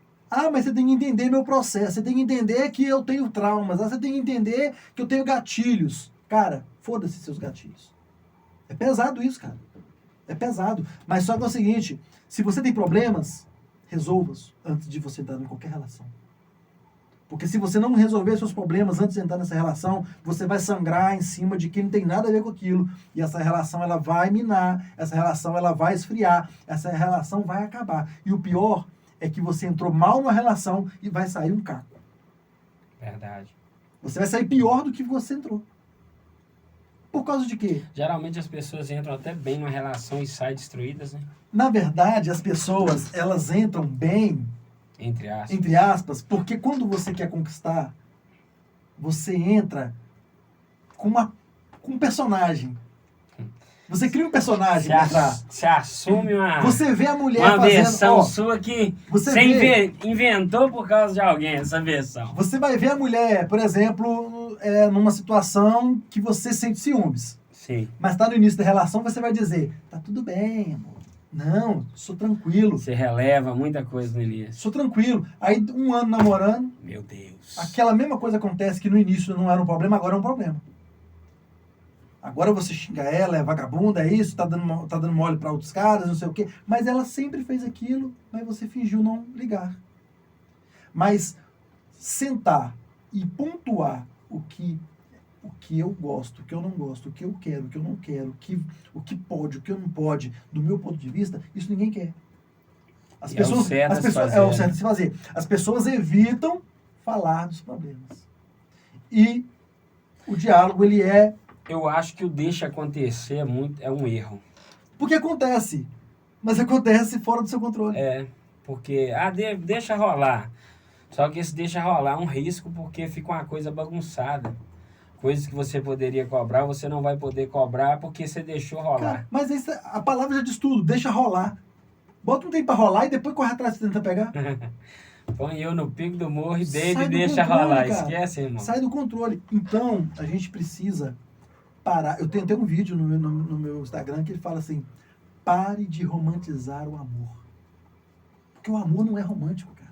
mas você tem que entender meu processo, você tem que entender que eu tenho traumas, você tem que entender que eu tenho gatilhos. Cara, foda-se seus gatilhos. É pesado isso, cara. É pesado. Mas só que é o seguinte, se você tem problemas, resolva-os antes de você entrar em qualquer relação. Porque se você não resolver seus problemas antes de entrar nessa relação, você vai sangrar em cima de quem não tem nada a ver com aquilo. E essa relação ela vai minar, essa relação ela vai esfriar, essa relação vai acabar. E o pior é que você entrou mal numa relação e vai sair um caco. Verdade. Você vai sair pior do que você entrou. Por causa de quê? Geralmente as pessoas entram até bem numa relação e saem destruídas, né? Na verdade, as pessoas, elas entram bem, entre aspas, entre aspas, porque quando você quer conquistar, você entra com um personagem. Você cria um personagem pra entrar. Você assume Você vê a mulher uma fazendo... versão sua que você inventou por causa de alguém, essa versão. Você vai ver a mulher, por exemplo, numa situação que você sente ciúmes. Sim. Mas tá no início da relação, você vai dizer, tá tudo bem, amor. Não, sou tranquilo. Você releva muita coisa no início. Sou tranquilo. Aí, 1 ano namorando, Meu Deus. aquela mesma coisa acontece que no início não era um problema, agora é um problema. Agora você xinga ela, é vagabunda, é isso, tá dando mole pra outros caras, não sei o quê. Mas ela sempre fez aquilo, mas você fingiu não ligar. Mas sentar e pontuar o que eu gosto, o que eu não gosto, o que eu quero, o que eu não quero, o que pode, o que eu não pode, do meu ponto de vista, isso ninguém quer. É o certo a se fazer. As pessoas evitam falar dos problemas. E o diálogo, ele é... Eu acho que o deixa acontecer é um erro. Porque acontece. Mas acontece fora do seu controle. Porque, deixa rolar. Só que esse deixa rolar é um risco porque fica uma coisa bagunçada. Coisas que você poderia cobrar, você não vai poder cobrar porque você deixou rolar. Cara, mas a palavra já diz tudo, deixa rolar. Bota um tempo pra rolar e depois corre atrás e tenta pegar. Põe eu no pico do morro e deita e do deixa controle, rolar. cara. Esquece, irmão. Sai do controle. Então, a gente precisa parar. Eu tenho até um vídeo no meu Instagram que ele fala assim, pare de romantizar o amor. Porque o amor não é romântico, cara.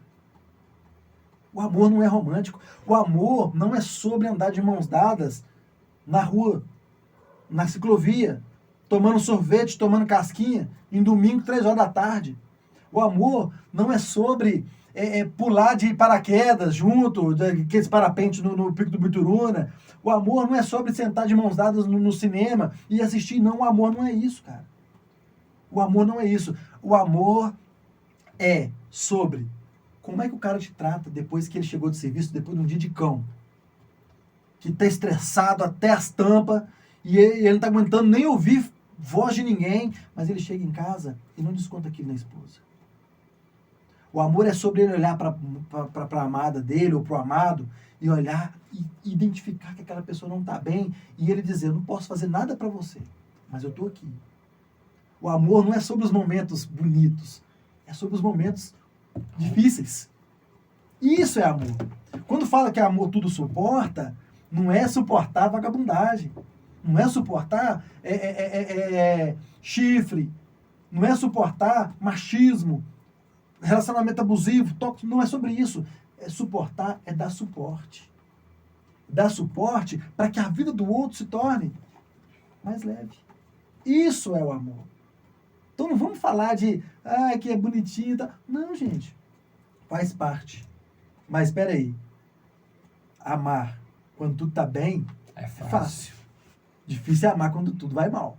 O amor não é romântico. O amor não é sobre andar de mãos dadas na rua, na ciclovia, tomando sorvete, tomando casquinha, em domingo, 3 horas da tarde. O amor não é sobre pular de paraquedas junto, aqueles parapentes no Pico do Bituruna. O amor não é sobre sentar de mãos dadas no cinema e assistir. Não, o amor não é isso, cara. O amor não é isso. O amor é sobre como é que o cara te trata depois que ele chegou de serviço, depois de um dia de cão. Que tá estressado até as tampas e ele não tá aguentando nem ouvir voz de ninguém, mas ele chega em casa e não desconta aquilo na esposa. O amor é sobre ele olhar para a amada dele ou para o amado e olhar e identificar que aquela pessoa não está bem e ele dizer, eu não posso fazer nada para você, mas eu estou aqui. O amor não é sobre os momentos bonitos, é sobre os momentos difíceis. Isso é amor. Quando fala que amor tudo suporta, não é suportar vagabundagem, não é suportar chifre, não é suportar machismo, relacionamento abusivo, tóxico, não é sobre isso. Suportar é dar suporte. Dar suporte para que a vida do outro se torne mais leve. Isso é o amor. Então não vamos falar de, que é bonitinho e tal. Não, gente. Faz parte. Mas espera aí. Amar quando tudo tá bem é fácil. Difícil é amar quando tudo vai mal.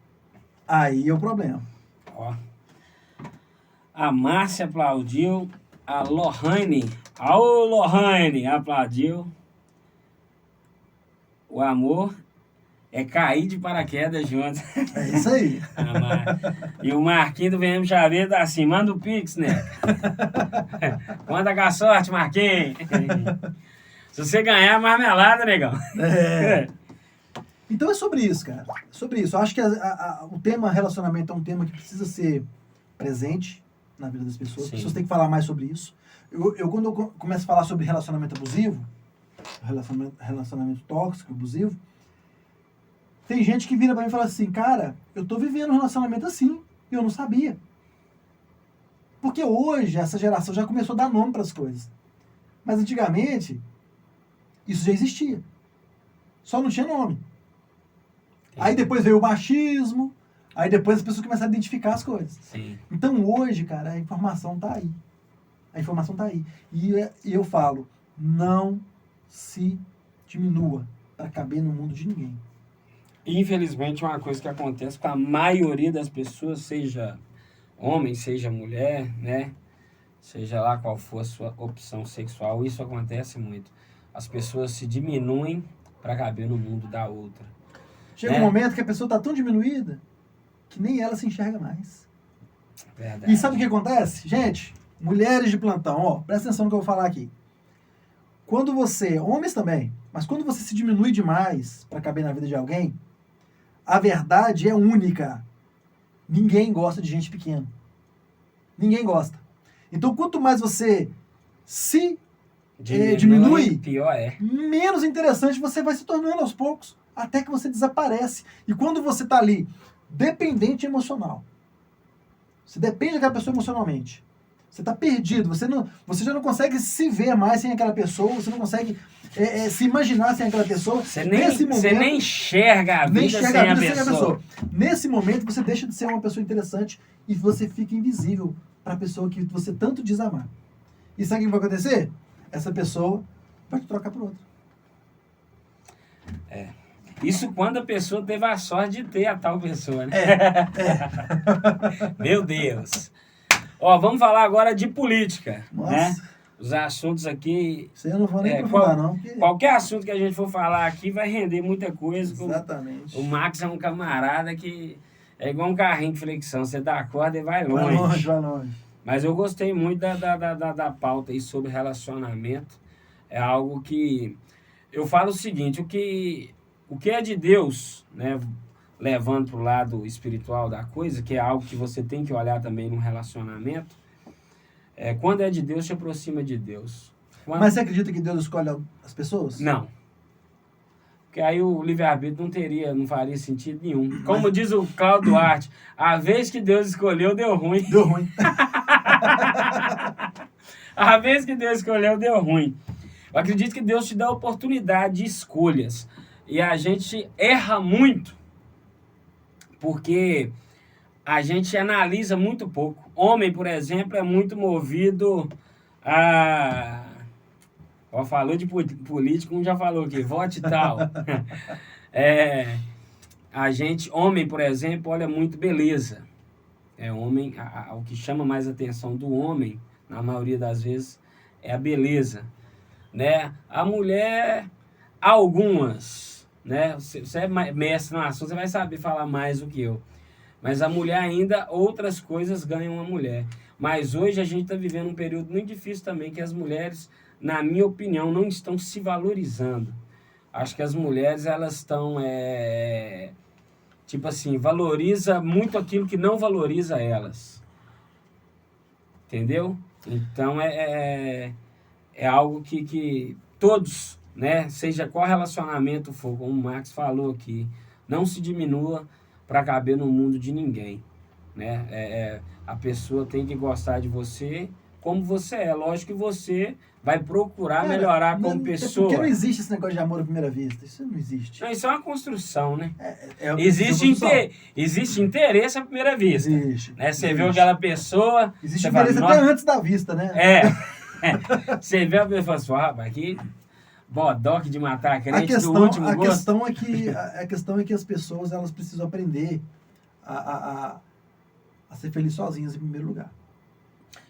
Aí é o problema. Ó. A Márcia aplaudiu. A Lohane aplaudiu. O amor é cair de paraquedas juntos. É isso aí. E o Marquinhos do VM Chaveiro tá assim, manda o Pix, né? Manda com a sorte, Marquinhos. Se você ganhar, marmelada, negão. Então é sobre isso, cara. É sobre isso. Eu acho que o tema relacionamento é um tema que precisa ser presente na vida das pessoas. As pessoas têm que falar mais sobre isso. Quando eu começo a falar sobre relacionamento abusivo, relacionamento tóxico, abusivo, tem gente que vira pra mim e fala assim, cara, eu tô vivendo um relacionamento assim, e eu não sabia. Porque hoje, essa geração já começou a dar nome para as coisas. Mas antigamente, isso já existia. Só não tinha nome. Aí depois veio o machismo, aí depois as pessoas começaram a identificar as coisas. Sim. Então hoje, cara, a informação tá aí. A informação tá aí. E eu falo, não se diminua para caber no mundo de ninguém. Infelizmente, é uma coisa que acontece com a maioria das pessoas, seja homem, seja mulher, né? Seja lá qual for a sua opção sexual, isso acontece muito. As pessoas se diminuem para caber no mundo da outra. Chega um momento que a pessoa tá tão diminuída que nem ela se enxerga mais. Verdade. E sabe o que acontece? Gente, mulheres de plantão, presta atenção no que eu vou falar aqui. quando você, homens também, mas quando você se diminui demais para caber na vida de alguém, a verdade é única. Ninguém gosta de gente pequena. Ninguém gosta. Então, quanto mais você se diminui, pior é. menos interessante você vai se tornando aos poucos, até que você desaparece. E quando você está ali, dependente emocional, você depende daquela pessoa emocionalmente, você está perdido, você já não consegue se ver mais sem aquela pessoa, você não consegue se imaginar sem aquela pessoa. Você nem enxerga a vida sem a pessoa. Nesse momento, você deixa de ser uma pessoa interessante e você fica invisível para a pessoa que você tanto diz amar. E sabe o que vai acontecer? Essa pessoa vai te trocar por outra. Isso quando a pessoa teve a sorte de ter a tal pessoa, né? Meu Deus. Ó, vamos falar agora de política, Nossa. né? Os assuntos aqui... Isso aí eu não vou nem aprofundar, não. Porque... Qualquer assunto que a gente for falar aqui vai render muita coisa. Exatamente. O Max é um camarada que é igual um carrinho de flexão. Você dá a corda e vai longe. Vai longe, vai longe. Mas eu gostei muito da pauta aí sobre relacionamento. É algo que... Eu falo o seguinte, o que é de Deus, né, levando para o lado espiritual da coisa, que é algo que você tem que olhar também num relacionamento, quando é de Deus, te aproxima de Deus. Mas você acredita que Deus escolhe as pessoas? Não. Porque aí o livre-arbítrio não faria sentido nenhum. Como diz o Cláudio Duarte, a vez que Deus escolheu, deu ruim. Deu ruim. A vez que Deus escolheu, deu ruim. Eu acredito que Deus te dá oportunidade de escolhas. E a gente erra muito porque a gente analisa muito pouco. Homem, por exemplo, é muito movido a... Ó, falou de político, um já falou aqui, vote e tal. Homem, por exemplo, olha muito beleza. Homem, o que chama mais atenção do homem, na maioria das vezes, é a beleza. Né? A mulher, algumas, né? Você é mestre no assunto, você vai saber falar mais do que eu. Mas a mulher ainda, outras coisas ganham a mulher. Mas hoje a gente está vivendo um período muito difícil também, que as mulheres, na minha opinião, não estão se valorizando. Acho que as mulheres, elas estão, tipo assim, valoriza muito aquilo que não valoriza elas. Entendeu? Então, é algo que todos, né, seja qual relacionamento for, como o Max falou aqui, não se diminua para caber no mundo de ninguém, né? A pessoa tem que gostar de você como você é. Lógico que você vai procurar melhorar como pessoa. Porque não existe esse negócio de amor à primeira vista. Isso não existe. Não, isso é uma construção, né? Existe interesse à primeira vista. Existe. Né? Você vê aquela pessoa... Existe interesse até antes da vista, né? Você vê a pessoa e fala assim, rapaz, aqui... Bodoque de matar crente do último gosto. A questão é que as pessoas, elas precisam aprender a ser felizes sozinhas em primeiro lugar.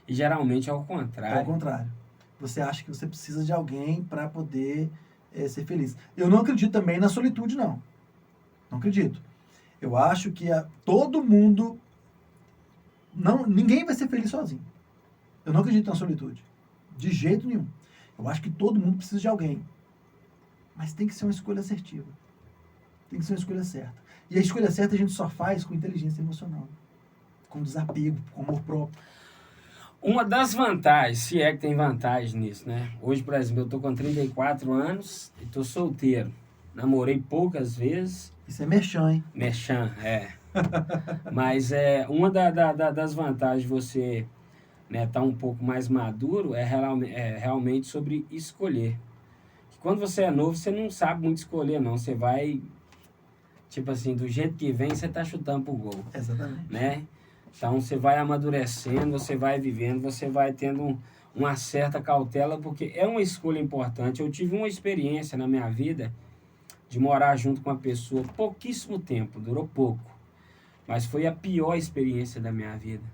E geralmente é o contrário. É o contrário. Você acha que você precisa de alguém para poder ser feliz. Eu não acredito também na solitude, não. Não acredito. Eu acho que todo mundo... ninguém vai ser feliz sozinho. Eu não acredito na solitude. De jeito nenhum. Eu acho que todo mundo precisa de alguém. Mas tem que ser uma escolha assertiva. Tem que ser uma escolha certa. E a escolha certa a gente só faz com inteligência emocional. Com desapego, com amor próprio. Uma das vantagens, se é que tem vantagem nisso, né? Hoje, por exemplo, eu tô com 34 anos e tô solteiro. Namorei poucas vezes. Isso é merchan, hein? Merchan, Mas uma das vantagens de você... né, tá um pouco mais maduro, realmente sobre escolher. Quando você é novo, você não sabe muito escolher, não. Você vai, tipo assim, do jeito que vem, você tá chutando pro gol. Exatamente. Né? Então, você vai amadurecendo, você vai vivendo, você vai tendo uma certa cautela, porque é uma escolha importante. Eu tive uma experiência na minha vida de morar junto com uma pessoa pouquíssimo tempo, durou pouco. Mas foi a pior experiência da minha vida.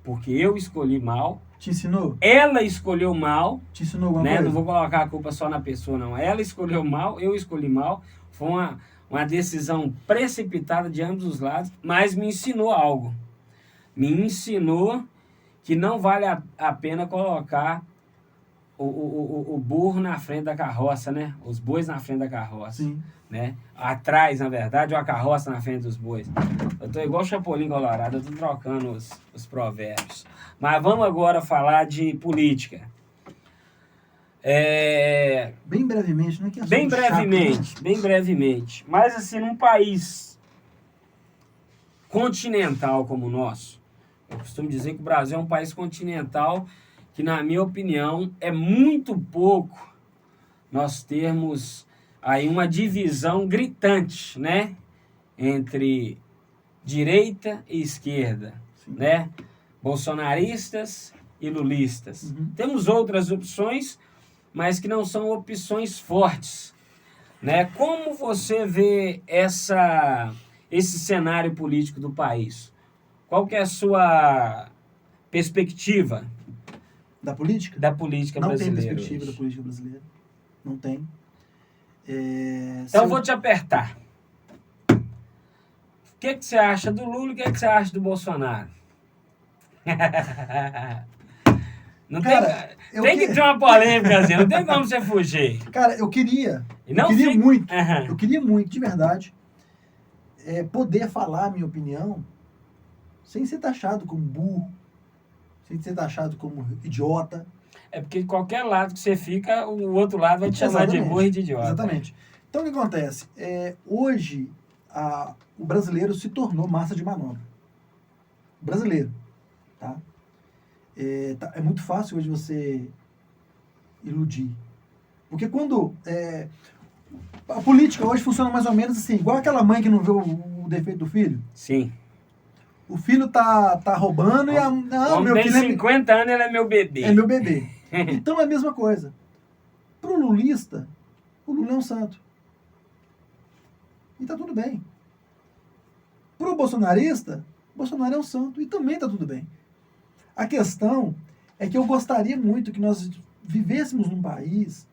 Porque eu escolhi mal. Te ensinou? Ela escolheu mal. Te ensinou alguma né? coisa? Não vou colocar a culpa só na pessoa, não. Ela escolheu mal, eu escolhi mal. Foi uma decisão precipitada de ambos os lados, mas me ensinou algo. Me ensinou que não vale a pena colocar o burro na frente da carroça, né? Os bois na frente da carroça. Sim. Né? Atrás, na verdade, ou a carroça na frente dos bois. Eu tô igual o Chapolin Colorado, eu tô trocando os provérbios. Mas vamos agora falar de política. Bem brevemente, né? Que assunto Bem chato, brevemente, né? bem brevemente. Mas assim, num país continental como o nosso, eu costumo dizer que o Brasil é um país continental que, na minha opinião, é muito pouco nós termos aí uma divisão gritante, né? Entre direita e esquerda, Sim. né? Bolsonaristas e lulistas. Uhum. Temos outras opções, mas que não são opções fortes, né? Como você vê esse cenário político do país? Qual que é a sua perspectiva Da política? da política Não tem brasileira perspectiva hoje? da política brasileira. Não tem. Então eu vou te apertar. O que você acha do Lula e o que você acha do Bolsonaro? Não Cara, tem que ter uma polêmica assim, não tem como você fugir. Cara, eu queria. E não eu queria fica- muito. Aham. Eu queria muito, de verdade, poder falar a minha opinião sem ser taxado como burro, sem ser taxado como idiota. É porque qualquer lado que você fica, o outro lado vai te chamar de burro e de idiota. Exatamente. Então o que acontece? Hoje o brasileiro se tornou massa de manobra. O brasileiro. Tá? É muito fácil hoje você iludir. Porque quando a política hoje funciona mais ou menos assim, igual aquela mãe que não vê o defeito do filho. Sim. O filho tá roubando e Homem meu tem filho 50 anos, ele é meu bebê. é meu bebê. Então é a mesma coisa. Pro lulista, o Lula é um santo. E tá tudo bem. Pro bolsonarista, Bolsonaro é um santo. E também tá tudo bem. A questão é que eu gostaria muito que nós vivêssemos num país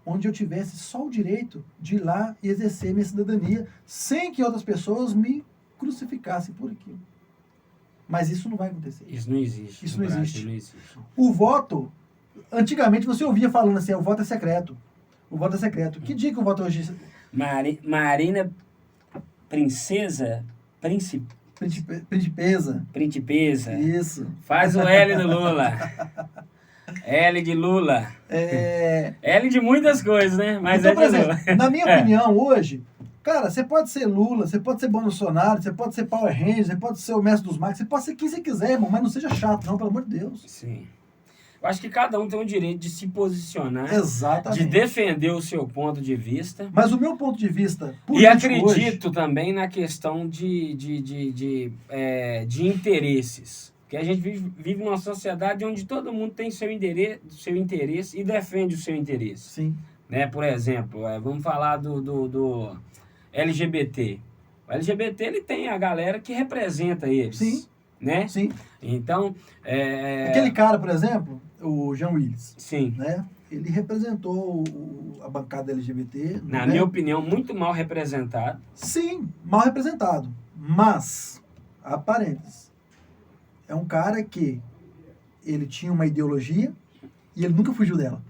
onde eu tivesse só o direito de ir lá e exercer minha cidadania sem que outras pessoas me crucificassem por aquilo. Mas isso não vai acontecer. Isso não existe. Isso no não Brasil, existe. não existe. O voto, antigamente você ouvia falando assim, o voto é secreto. O voto é secreto. Que dia que o voto hoje Marina Princesa, Principesa. Principesa. Isso. Faz o L do Lula. L de Lula. L de muitas coisas, né? Mas Então, é por de exemplo, Lula. na minha opinião, hoje, cara, você pode ser Lula, você pode ser Bolsonaro, você pode ser Power Ranger, você pode ser o mestre dos magos, você pode ser quem você quiser, irmão, mas não seja chato, não, pelo amor de Deus. Sim. Eu acho que cada um tem o direito de se posicionar, Exatamente. de defender o seu ponto de vista. Mas o meu ponto de vista E político acredito também na questão de interesses. Porque a gente vive numa sociedade onde todo mundo tem seu interesse e defende o seu interesse. Sim. Né? Por exemplo, vamos falar do LGBT. O LGBT ele tem a galera que representa eles. Sim. Né? Sim. Então... Aquele cara, por exemplo, o Jean Willis. Sim. Né? Ele representou a bancada LGBT. Na né? minha opinião, muito mal representado. Sim, mal representado. Mas, a parênteses, é um cara que ele tinha uma ideologia e ele nunca fugiu dela.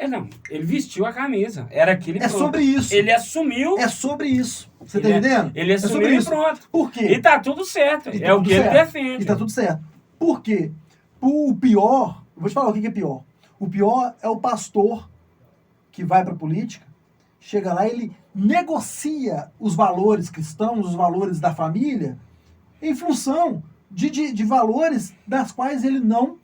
Não, ele vestiu a camisa. Era aquele É sobre isso. Ele assumiu. É sobre isso. Você tá entendendo? Ele é assumiu sobre e isso. pronto. Por quê? E tá tudo certo. E tá é o tudo que certo. ele defende. E tá tudo certo. Por quê? O pior, eu vou te falar o que é pior. O pior é o pastor que vai pra política, chega lá e ele negocia os valores cristãos, os valores da família, em função de valores das quais ele não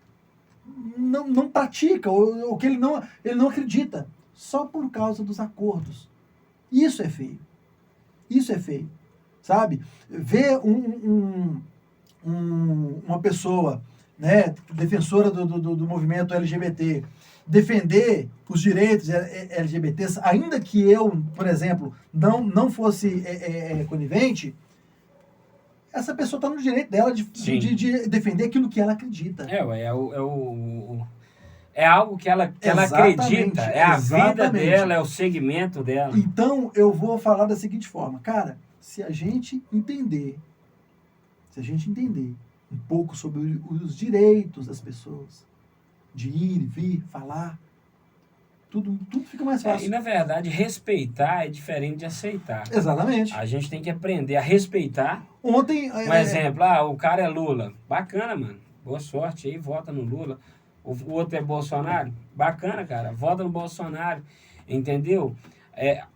pratica, ou que ele não acredita, só por causa dos acordos. Isso é feio. Isso é feio. Sabe? Ver uma pessoa, né, defensora do movimento LGBT, defender os direitos LGBTs, ainda que eu, por exemplo, não fosse conivente, essa pessoa está no direito dela de defender aquilo que ela acredita. É algo que ela acredita, é a vida dela, é o segmento dela. Então, eu vou falar da seguinte forma. Cara, se a gente entender um pouco sobre os direitos das pessoas, de ir, vir, falar, Tudo fica mais E fácil. na verdade, respeitar é diferente de aceitar. Exatamente. A gente tem que aprender a respeitar. Ontem... Um exemplo, o cara é Lula. Bacana, mano. Boa sorte aí, vota no Lula. O outro é Bolsonaro. Bacana, cara. Vota no Bolsonaro. Entendeu?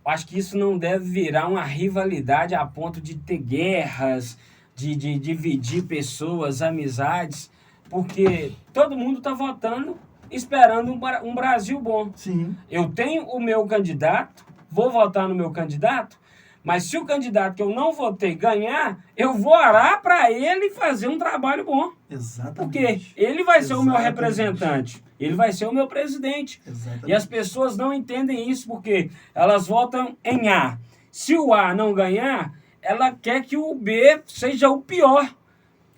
Acho que isso não deve virar uma rivalidade a ponto de ter guerras, de dividir pessoas, amizades, porque todo mundo está votando esperando um Brasil bom. Sim. Eu tenho o meu candidato, vou votar no meu candidato, mas se o candidato que eu não votei ganhar, eu vou orar para ele fazer um trabalho bom. Exatamente. Porque ele vai ser o meu representante, ele vai ser o meu presidente. Exatamente. E as pessoas não entendem isso porque elas votam em A. Se o A não ganhar, ela quer que o B seja o pior.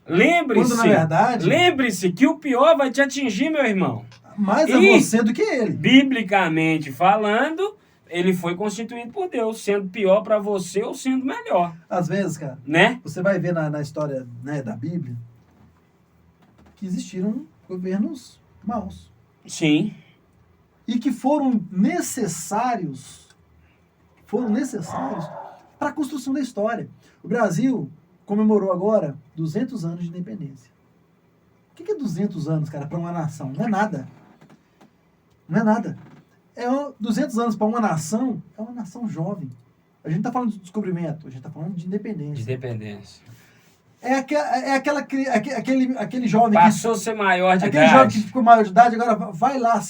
Quando, na verdade, Lembre-se que o pior vai te atingir, meu irmão. Mais a você do que ele. Biblicamente falando, ele foi constituído por Deus, sendo pior para você ou sendo melhor. Às vezes, cara, Né? você vai ver na história, né, da Bíblia que existiram governos maus. Sim. E que foram necessários para a construção da história. O Brasil comemorou agora 200 anos de independência. O que é 200 anos, cara, para uma nação? Não é nada. Não é nada. 200 anos para uma nação é uma nação jovem. A gente está falando de descobrimento, a gente está falando de independência. De dependência. Aquele jovem Passou a ser maior de aquele idade. jovem que ficou maior de idade, agora vai lá,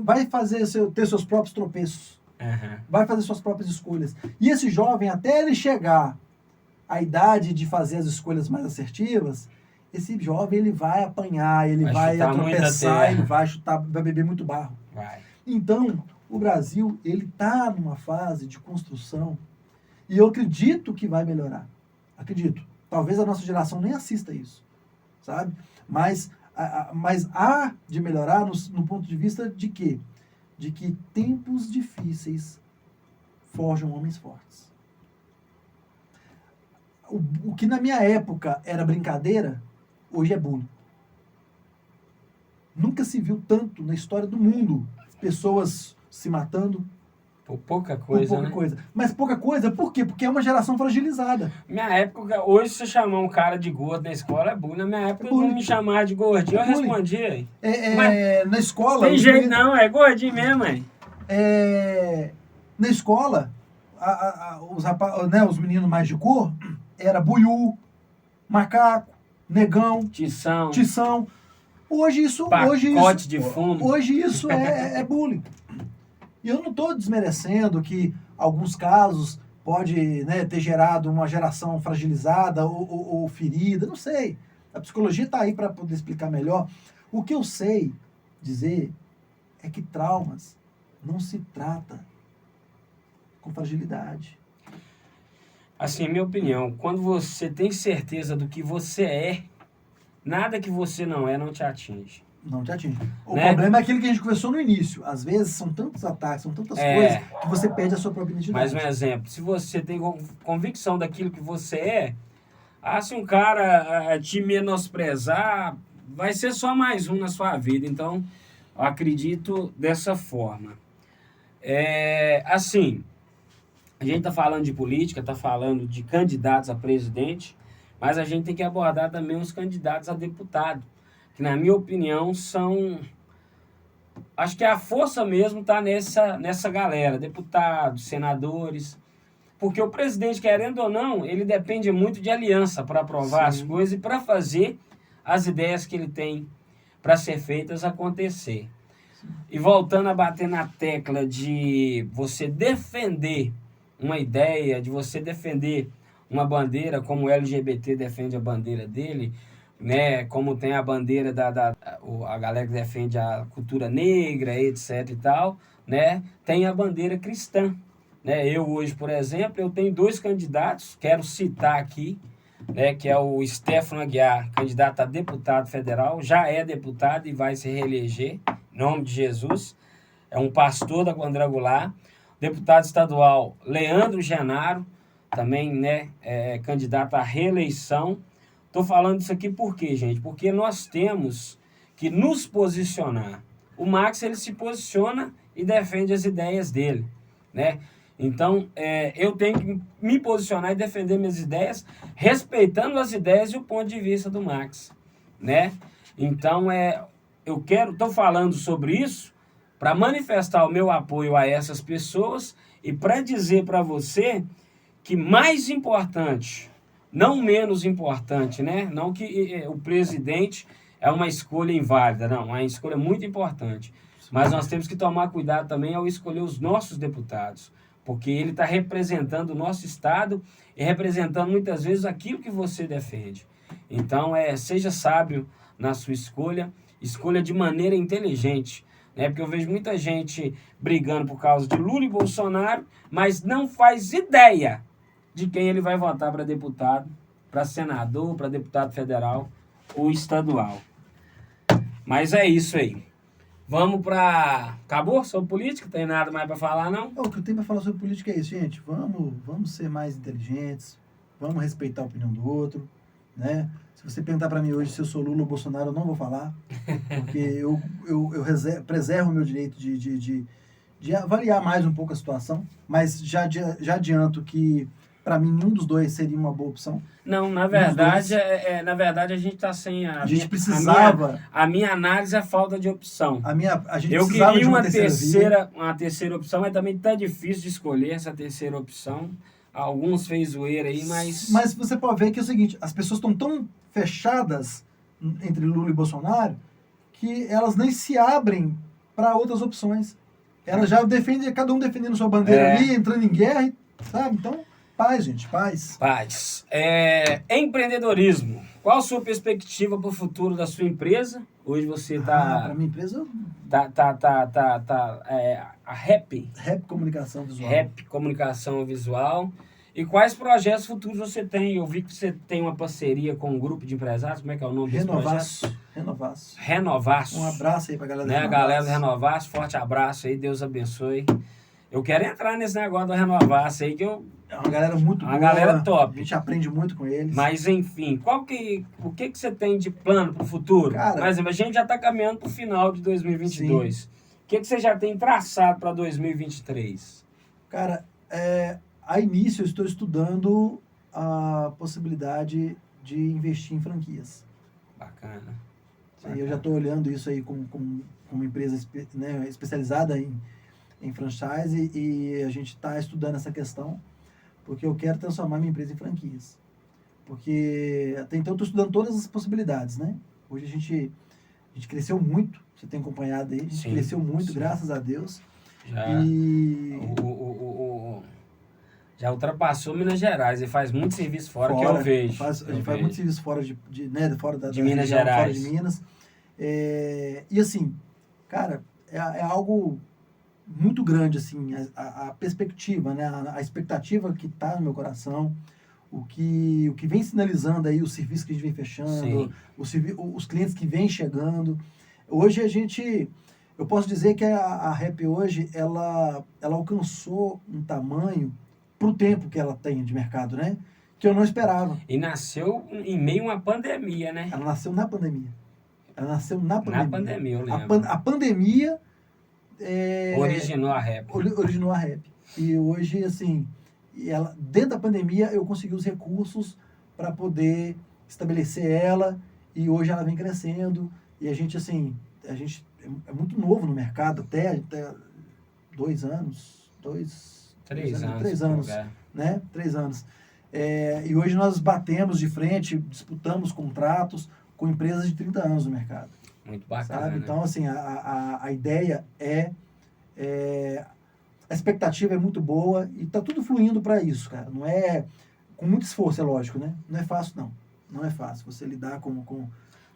vai fazer ter seus próprios tropeços. Uhum. Vai fazer suas próprias escolhas. E esse jovem, até ele chegar à idade de fazer as escolhas mais assertivas, esse jovem ele vai apanhar, ele vai tropeçar, ele vai chutar, vai beber muito barro. Vai. Então, o Brasil, ele está numa fase de construção e eu acredito que vai melhorar. Acredito. Talvez a nossa geração nem assista isso, sabe? Mas há de melhorar no ponto de vista de quê? De que tempos difíceis forjam homens fortes. O que na minha época era brincadeira, hoje é bullying. Nunca se viu tanto na história do mundo pessoas se matando Por pouca coisa, né? Mas pouca coisa, por quê? Porque é uma geração fragilizada. Minha época, hoje se chamar um cara de gordo na escola é bullying. Na minha época, não me chamar de gordinho, eu respondia. Na escola... Tem jeito não, é gordinho mesmo, hein? Na escola, os meninos mais de cor, era buiú, macaco, negão, tição. Hoje isso é bullying. E eu não estou desmerecendo que alguns casos pode, né, ter gerado uma geração fragilizada ou ferida, não sei. A psicologia está aí para poder explicar melhor. O que eu sei dizer é que traumas não se trata com fragilidade. Assim, minha opinião, quando você tem certeza do que você é, nada que você não te atinge. Não te atinge. O problema é aquilo que a gente conversou no início. Às vezes são tantos ataques, são tantas coisas que você perde a sua própria identidade. Mais um exemplo. Se você tem convicção daquilo que você é, se um cara te menosprezar, vai ser só mais um na sua vida. Então, eu acredito dessa forma. Assim, a gente está falando de política, está falando de candidatos a presidente, mas a gente tem que abordar também os candidatos a deputado, que na minha opinião são... Acho que a força mesmo está nessa galera, deputados, senadores, porque o presidente, querendo ou não, ele depende muito de aliança para aprovar as coisas e para fazer as ideias que ele tem para ser feitas acontecer. E voltando a bater na tecla de você defender uma ideia, de você defender uma bandeira, como o LGBT defende a bandeira dele, né, como tem a bandeira a galera que defende a cultura negra, etc e tal, né, tem a bandeira cristã, né? Eu hoje, por exemplo, eu tenho 2 candidatos, quero citar aqui, né, que é o Stefano Aguiar, candidato a deputado federal, já é deputado e vai se reeleger, em nome de Jesus, é um pastor da Quadrangular. Deputado estadual Leandro Genaro, também, né, candidato à reeleição. Estou falando isso aqui por quê, gente? Porque nós temos que nos posicionar. O Max, ele se posiciona e defende as ideias dele, né? Então, eu tenho que me posicionar e defender minhas ideias, respeitando as ideias e o ponto de vista do Max, né? Então, estou falando sobre isso para manifestar o meu apoio a essas pessoas e para dizer para você que mais importante, não menos importante, né? Não que o presidente é uma escolha inválida, não, é uma escolha muito importante. Mas nós temos que tomar cuidado também ao escolher os nossos deputados, porque ele está representando o nosso Estado e representando muitas vezes aquilo que você defende. Então, seja sábio na sua escolha de maneira inteligente, né? Porque eu vejo muita gente brigando por causa de Lula e Bolsonaro, mas não faz ideia de quem ele vai votar para deputado, para senador, para deputado federal ou estadual. Mas é isso aí. Vamos para... Acabou sobre política? Tem nada mais para falar, não? O que eu tenho para falar sobre política é isso, gente. Vamos ser mais inteligentes, vamos respeitar a opinião do outro, né? Se você perguntar para mim hoje se eu sou Lula ou Bolsonaro, eu não vou falar, porque eu preservo o meu direito de avaliar mais um pouco a situação, mas já adianto que para mim nenhum dos dois seria uma boa opção. Não, na verdade, a gente está sem a gente precisava. A minha análise é falta de opção. A gente eu precisava queria de uma terceira opção, mas também está difícil de escolher essa terceira opção. Alguns fez zoeira aí, mas... Mas você pode ver que é o seguinte, as pessoas estão tão fechadas entre Lula e Bolsonaro que elas nem se abrem para outras opções. Elas já defendem, cada um defendendo sua bandeira ali, entrando em guerra, sabe? Então, paz, gente, paz. Paz. Empreendedorismo. Qual a sua perspectiva para o futuro da sua empresa? Hoje você está... Para minha empresa... A Rap Comunicação Visual. Rap Comunicação Visual. E quais projetos futuros você tem? Eu vi que você tem uma parceria com um grupo de empresários. Como é que é o nome desse projeto? Renovaço. Um abraço aí pra galera do Renovaço. Galera do Renovaço, forte abraço aí, Deus abençoe. Eu quero entrar nesse negócio do Renovaço aí, que eu... É uma galera muito boa. Uma galera top. A gente aprende muito com eles. Mas, enfim, o que você tem de plano pro futuro? Cara, por exemplo, a gente já tá caminhando pro final de 2022. Sim. O que você já tem traçado para 2023? Cara, a início eu estou estudando a possibilidade de investir em franquias. Bacana. Eu já estou olhando isso aí com uma empresa especializada em franchise e a gente está estudando essa questão porque eu quero transformar minha empresa em franquias. Porque até então eu estou estudando todas as possibilidades, né? Hoje a gente cresceu muito, você tem acompanhado aí, a gente cresceu muito, graças a Deus. Já ultrapassou Minas Gerais, ele faz muito serviço fora que eu vejo. A gente faz muito serviço fora de Minas Gerais. Fora de Minas. E assim, cara, é algo muito grande, assim, a perspectiva, né? A expectativa que está no meu coração, o que vem sinalizando aí, os serviços que a gente vem fechando, os clientes que vêm chegando. Hoje eu posso dizer que a Rap hoje, ela alcançou um tamanho para o tempo que ela tem de mercado, né? Que eu não esperava. E nasceu em meio a uma pandemia, né? Ela nasceu na pandemia. Na pandemia, eu lembro. A pandemia... originou a Rap. Originou a Rap. E hoje, assim, dentro da pandemia, eu consegui os recursos para poder estabelecer ela. E hoje ela vem crescendo. E a gente é muito novo no mercado, até 2 anos. 3 anos, né? 3 anos. E hoje nós batemos de frente, disputamos contratos com empresas de 30 anos no mercado. Muito bacana. Sabe? Então, assim, a ideia a expectativa é muito boa e tá tudo fluindo para isso, cara. Não é com muito esforço, é lógico, né? Não é fácil, não. Não é fácil você lidar com o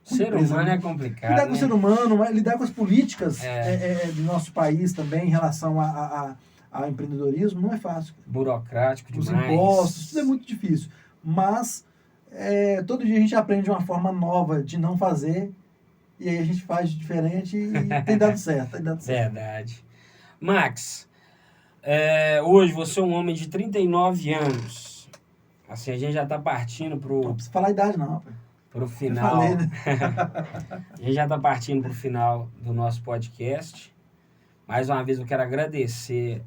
ser humano é complicado. Lidar com o ser humano, lidar com as políticas do nosso país também em relação ao empreendedorismo não é fácil. Burocrático demais. Os impostos, tudo é muito difícil. Mas todo dia a gente aprende uma forma nova de não fazer e aí a gente faz diferente e tem dado certo. Verdade. Max, hoje você é um homem de 39 anos. Assim, a gente já está partindo pro... Não precisa falar a idade não, rapaz. Pro final. Falei, né? A gente já está partindo pro final do nosso podcast. Mais uma vez eu quero agradecer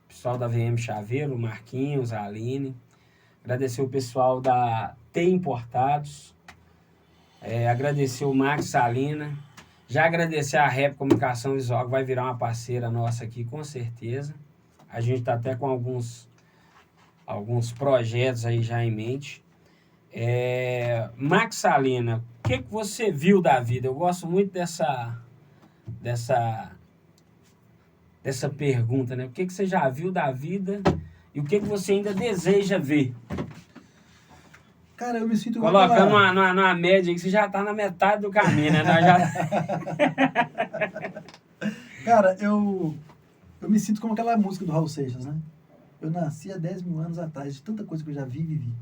o pessoal da VM Chaveiro, o Marquinhos, a Aline. Agradecer o pessoal da T Importados. Agradecer o Max Salina. Já agradecer a Rep Comunicação Visual, que vai virar uma parceira nossa aqui, com certeza. A gente está até com alguns projetos aí já em mente. Max Salina, o que você viu da vida? Eu gosto muito dessa pergunta, né? O que você já viu da vida e o que você ainda deseja ver? Cara, eu me sinto... Colocando numa média aí, que você já tá na metade do caminho, né? Nós já... Cara, eu me sinto como aquela música do Raul Seixas, né? Eu nasci há 10 mil anos atrás, de tanta coisa que eu já vi e vivi.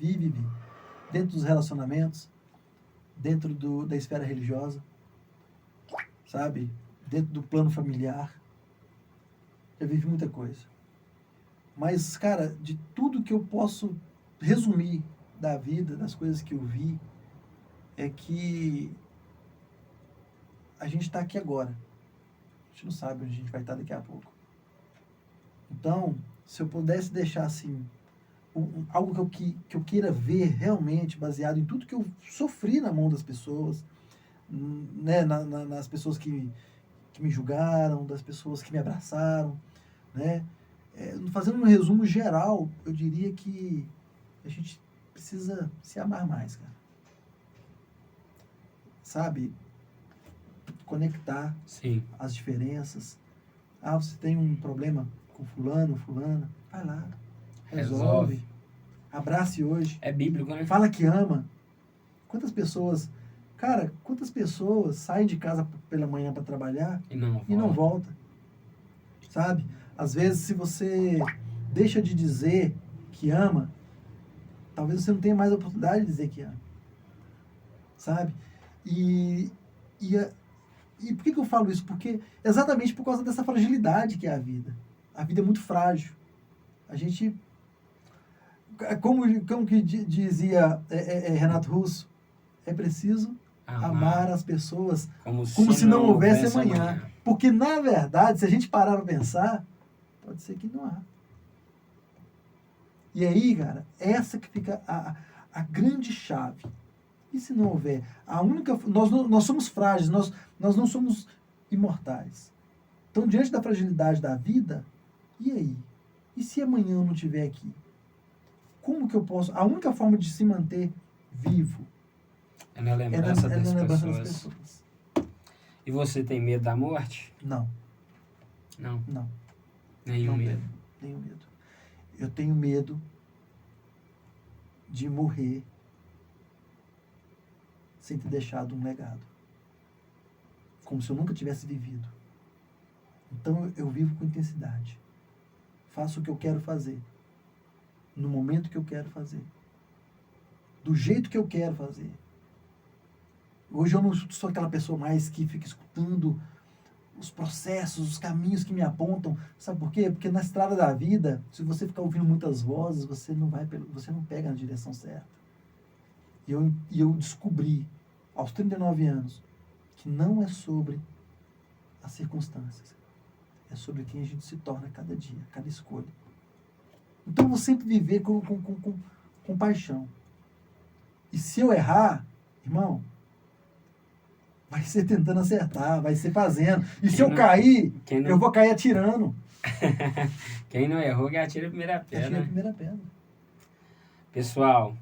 Vivi. Dentro dos relacionamentos, dentro da esfera religiosa, sabe? Dentro do plano familiar. Já vivi muita coisa. Mas, cara, de tudo que eu posso resumir da vida, das coisas que eu vi, é que a gente está aqui agora. A gente não sabe onde a gente vai estar daqui a pouco. Então, se eu pudesse deixar assim, algo que eu queira ver realmente, baseado em tudo que eu sofri na mão das pessoas, né, nas pessoas que me julgaram, das pessoas que me abraçaram, né? Fazendo um resumo geral, eu diria que a gente precisa se amar mais, cara. Sabe? Conectar Sim. as diferenças. Ah, você tem um problema com fulano, fulana, vai lá, resolve. Abrace hoje. É bíblico, né? Fala que ama. Quantas pessoas saem de casa pela manhã para trabalhar e não volta? Sabe? Às vezes, se você deixa de dizer que ama, talvez você não tenha mais a oportunidade de dizer que ama. Sabe? E por que eu falo isso? Porque exatamente por causa dessa fragilidade que é a vida. A vida é muito frágil. A gente... Como que dizia Renato Russo, é preciso amar as pessoas como se não houvesse amanhã. Porque, na verdade, se a gente parar para pensar, pode ser que não há. E aí, cara, essa que fica a grande chave. E se não houver? Nós somos frágeis, nós não somos imortais. Então, diante da fragilidade da vida, e aí? E se amanhã eu não estiver aqui? Como que eu posso... A única forma de se manter vivo é na lembrança das pessoas. pessoas. E você tem medo da morte? Não. Não. Nenhum medo. Nenhum medo. Eu tenho medo de morrer sem ter deixado um legado. Como se eu nunca tivesse vivido. Então eu vivo com intensidade. Faço o que eu quero fazer. No momento que eu quero fazer. Do jeito que eu quero fazer. Hoje eu não sou aquela pessoa mais que fica escutando os processos, os caminhos que me apontam. Sabe por quê? Porque na estrada da vida, se você ficar ouvindo muitas vozes, você não pega na direção certa. E eu descobri, aos 39 anos, que não é sobre as circunstâncias. É sobre quem a gente se torna cada dia, cada escolha. Então eu vou sempre viver com paixão. E se eu errar, irmão, vai ser tentando acertar, vai ser fazendo. E se eu cair, eu vou cair atirando. Quem não errou, que atira a primeira pedra. Atira a primeira pedra. Pessoal,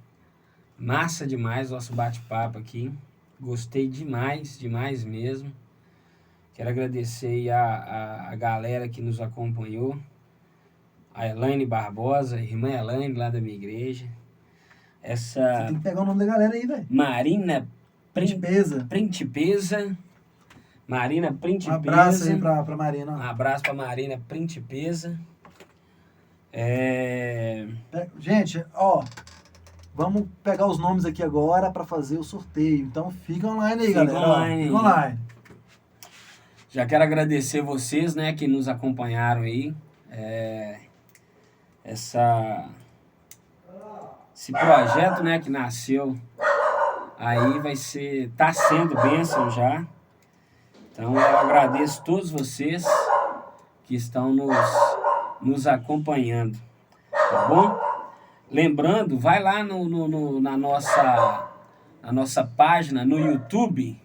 massa demais o nosso bate-papo aqui. Gostei demais mesmo. Quero agradecer aí a galera que nos acompanhou. A Elaine Barbosa, a irmã Elaine, lá da minha igreja. Você tem que pegar o nome da galera aí, velho. Marina Principesa. Marina Principesa. Um abraço aí pra Marina. Um abraço pra Marina Principesa. Gente, ó, vamos pegar os nomes aqui agora pra fazer o sorteio. Então fica online aí, galera. Fica online. Já quero agradecer vocês, né, que nos acompanharam aí. Esse projeto, né, que nasceu aí tá sendo bênção já. Então eu agradeço todos vocês que estão nos acompanhando, tá bom? Lembrando, vai lá na nossa página no YouTube,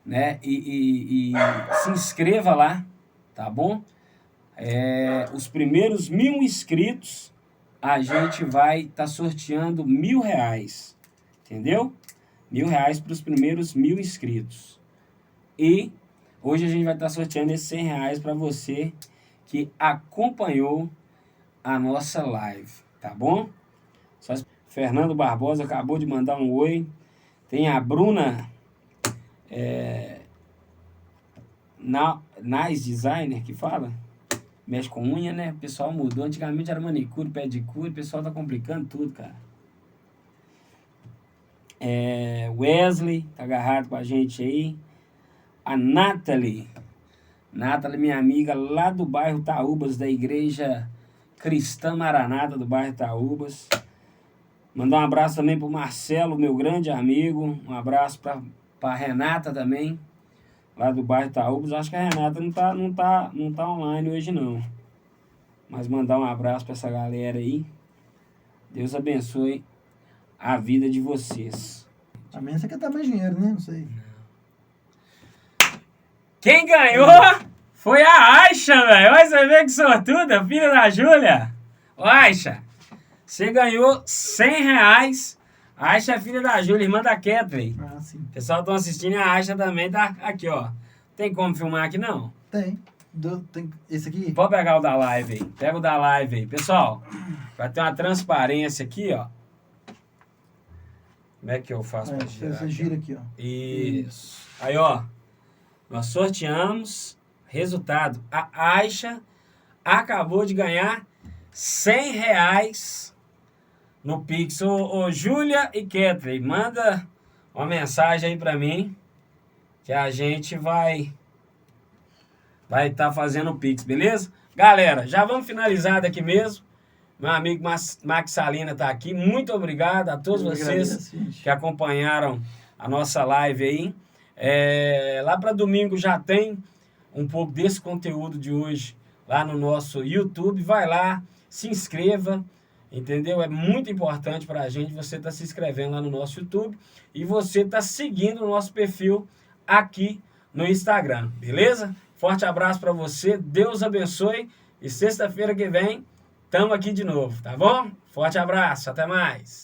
né? E se inscreva lá, tá bom? Os primeiros 1.000 inscritos, a gente vai estar sorteando R$1.000, entendeu? R$1.000 para os primeiros 1.000 inscritos. E hoje a gente vai estar sorteando esses R$100 para você que acompanhou a nossa live, tá bom? Fernando Barbosa acabou de mandar um oi. Tem a Bruna Nice Designer que fala. Mexe com unha, né? O pessoal mudou. Antigamente era manicure, pedicure. O pessoal tá complicando tudo, cara. Wesley tá agarrado com a gente aí. A Nathalie, minha amiga lá do bairro Taúbas, da Igreja Cristã Maranata do bairro Taúbas. Mandar um abraço também pro Marcelo, meu grande amigo. Um abraço pra Renata também, lá do bairro Taúbas. Acho que a Renata não tá online hoje não. Mas mandar um abraço pra essa galera aí. Deus abençoe a vida de vocês. Amém. Você quer dar mais dinheiro, né? Não sei. Quem ganhou foi a Aisha, velho. Olha, você vê que sortuda, filha da Júlia. Ô, Aisha, você ganhou R$100. A Aisha é filha da Júlia, irmã da Kathleen. Ah, sim. O pessoal estão assistindo e a Aisha também tá aqui, ó. Tem como filmar aqui, não? Tem. Tem esse aqui? Pode pegar o da live aí. Pega o da live aí. Pessoal, vai ter uma transparência aqui, ó. Como é que eu faço pra girar? Você gira aqui, ó. Isso. Aí, ó. Nós sorteamos. Resultado. A Aisha acabou de ganhar R$100 no Pix. Ô, Júlia e Kathleen, manda uma mensagem aí pra mim que a gente vai estar fazendo o Pix, beleza? Galera, já vamos finalizar daqui mesmo. Meu amigo Max Salina tá aqui. Muito obrigado a todos vocês que acompanharam a nossa live aí. Lá para domingo já tem um pouco desse conteúdo de hoje lá no nosso YouTube. Vai lá, se inscreva, entendeu? É muito importante para a gente você estar se inscrevendo lá no nosso YouTube e você estar seguindo o nosso perfil aqui no Instagram, beleza? Forte abraço para você, Deus abençoe e sexta-feira que vem estamos aqui de novo, tá bom? Forte abraço, até mais!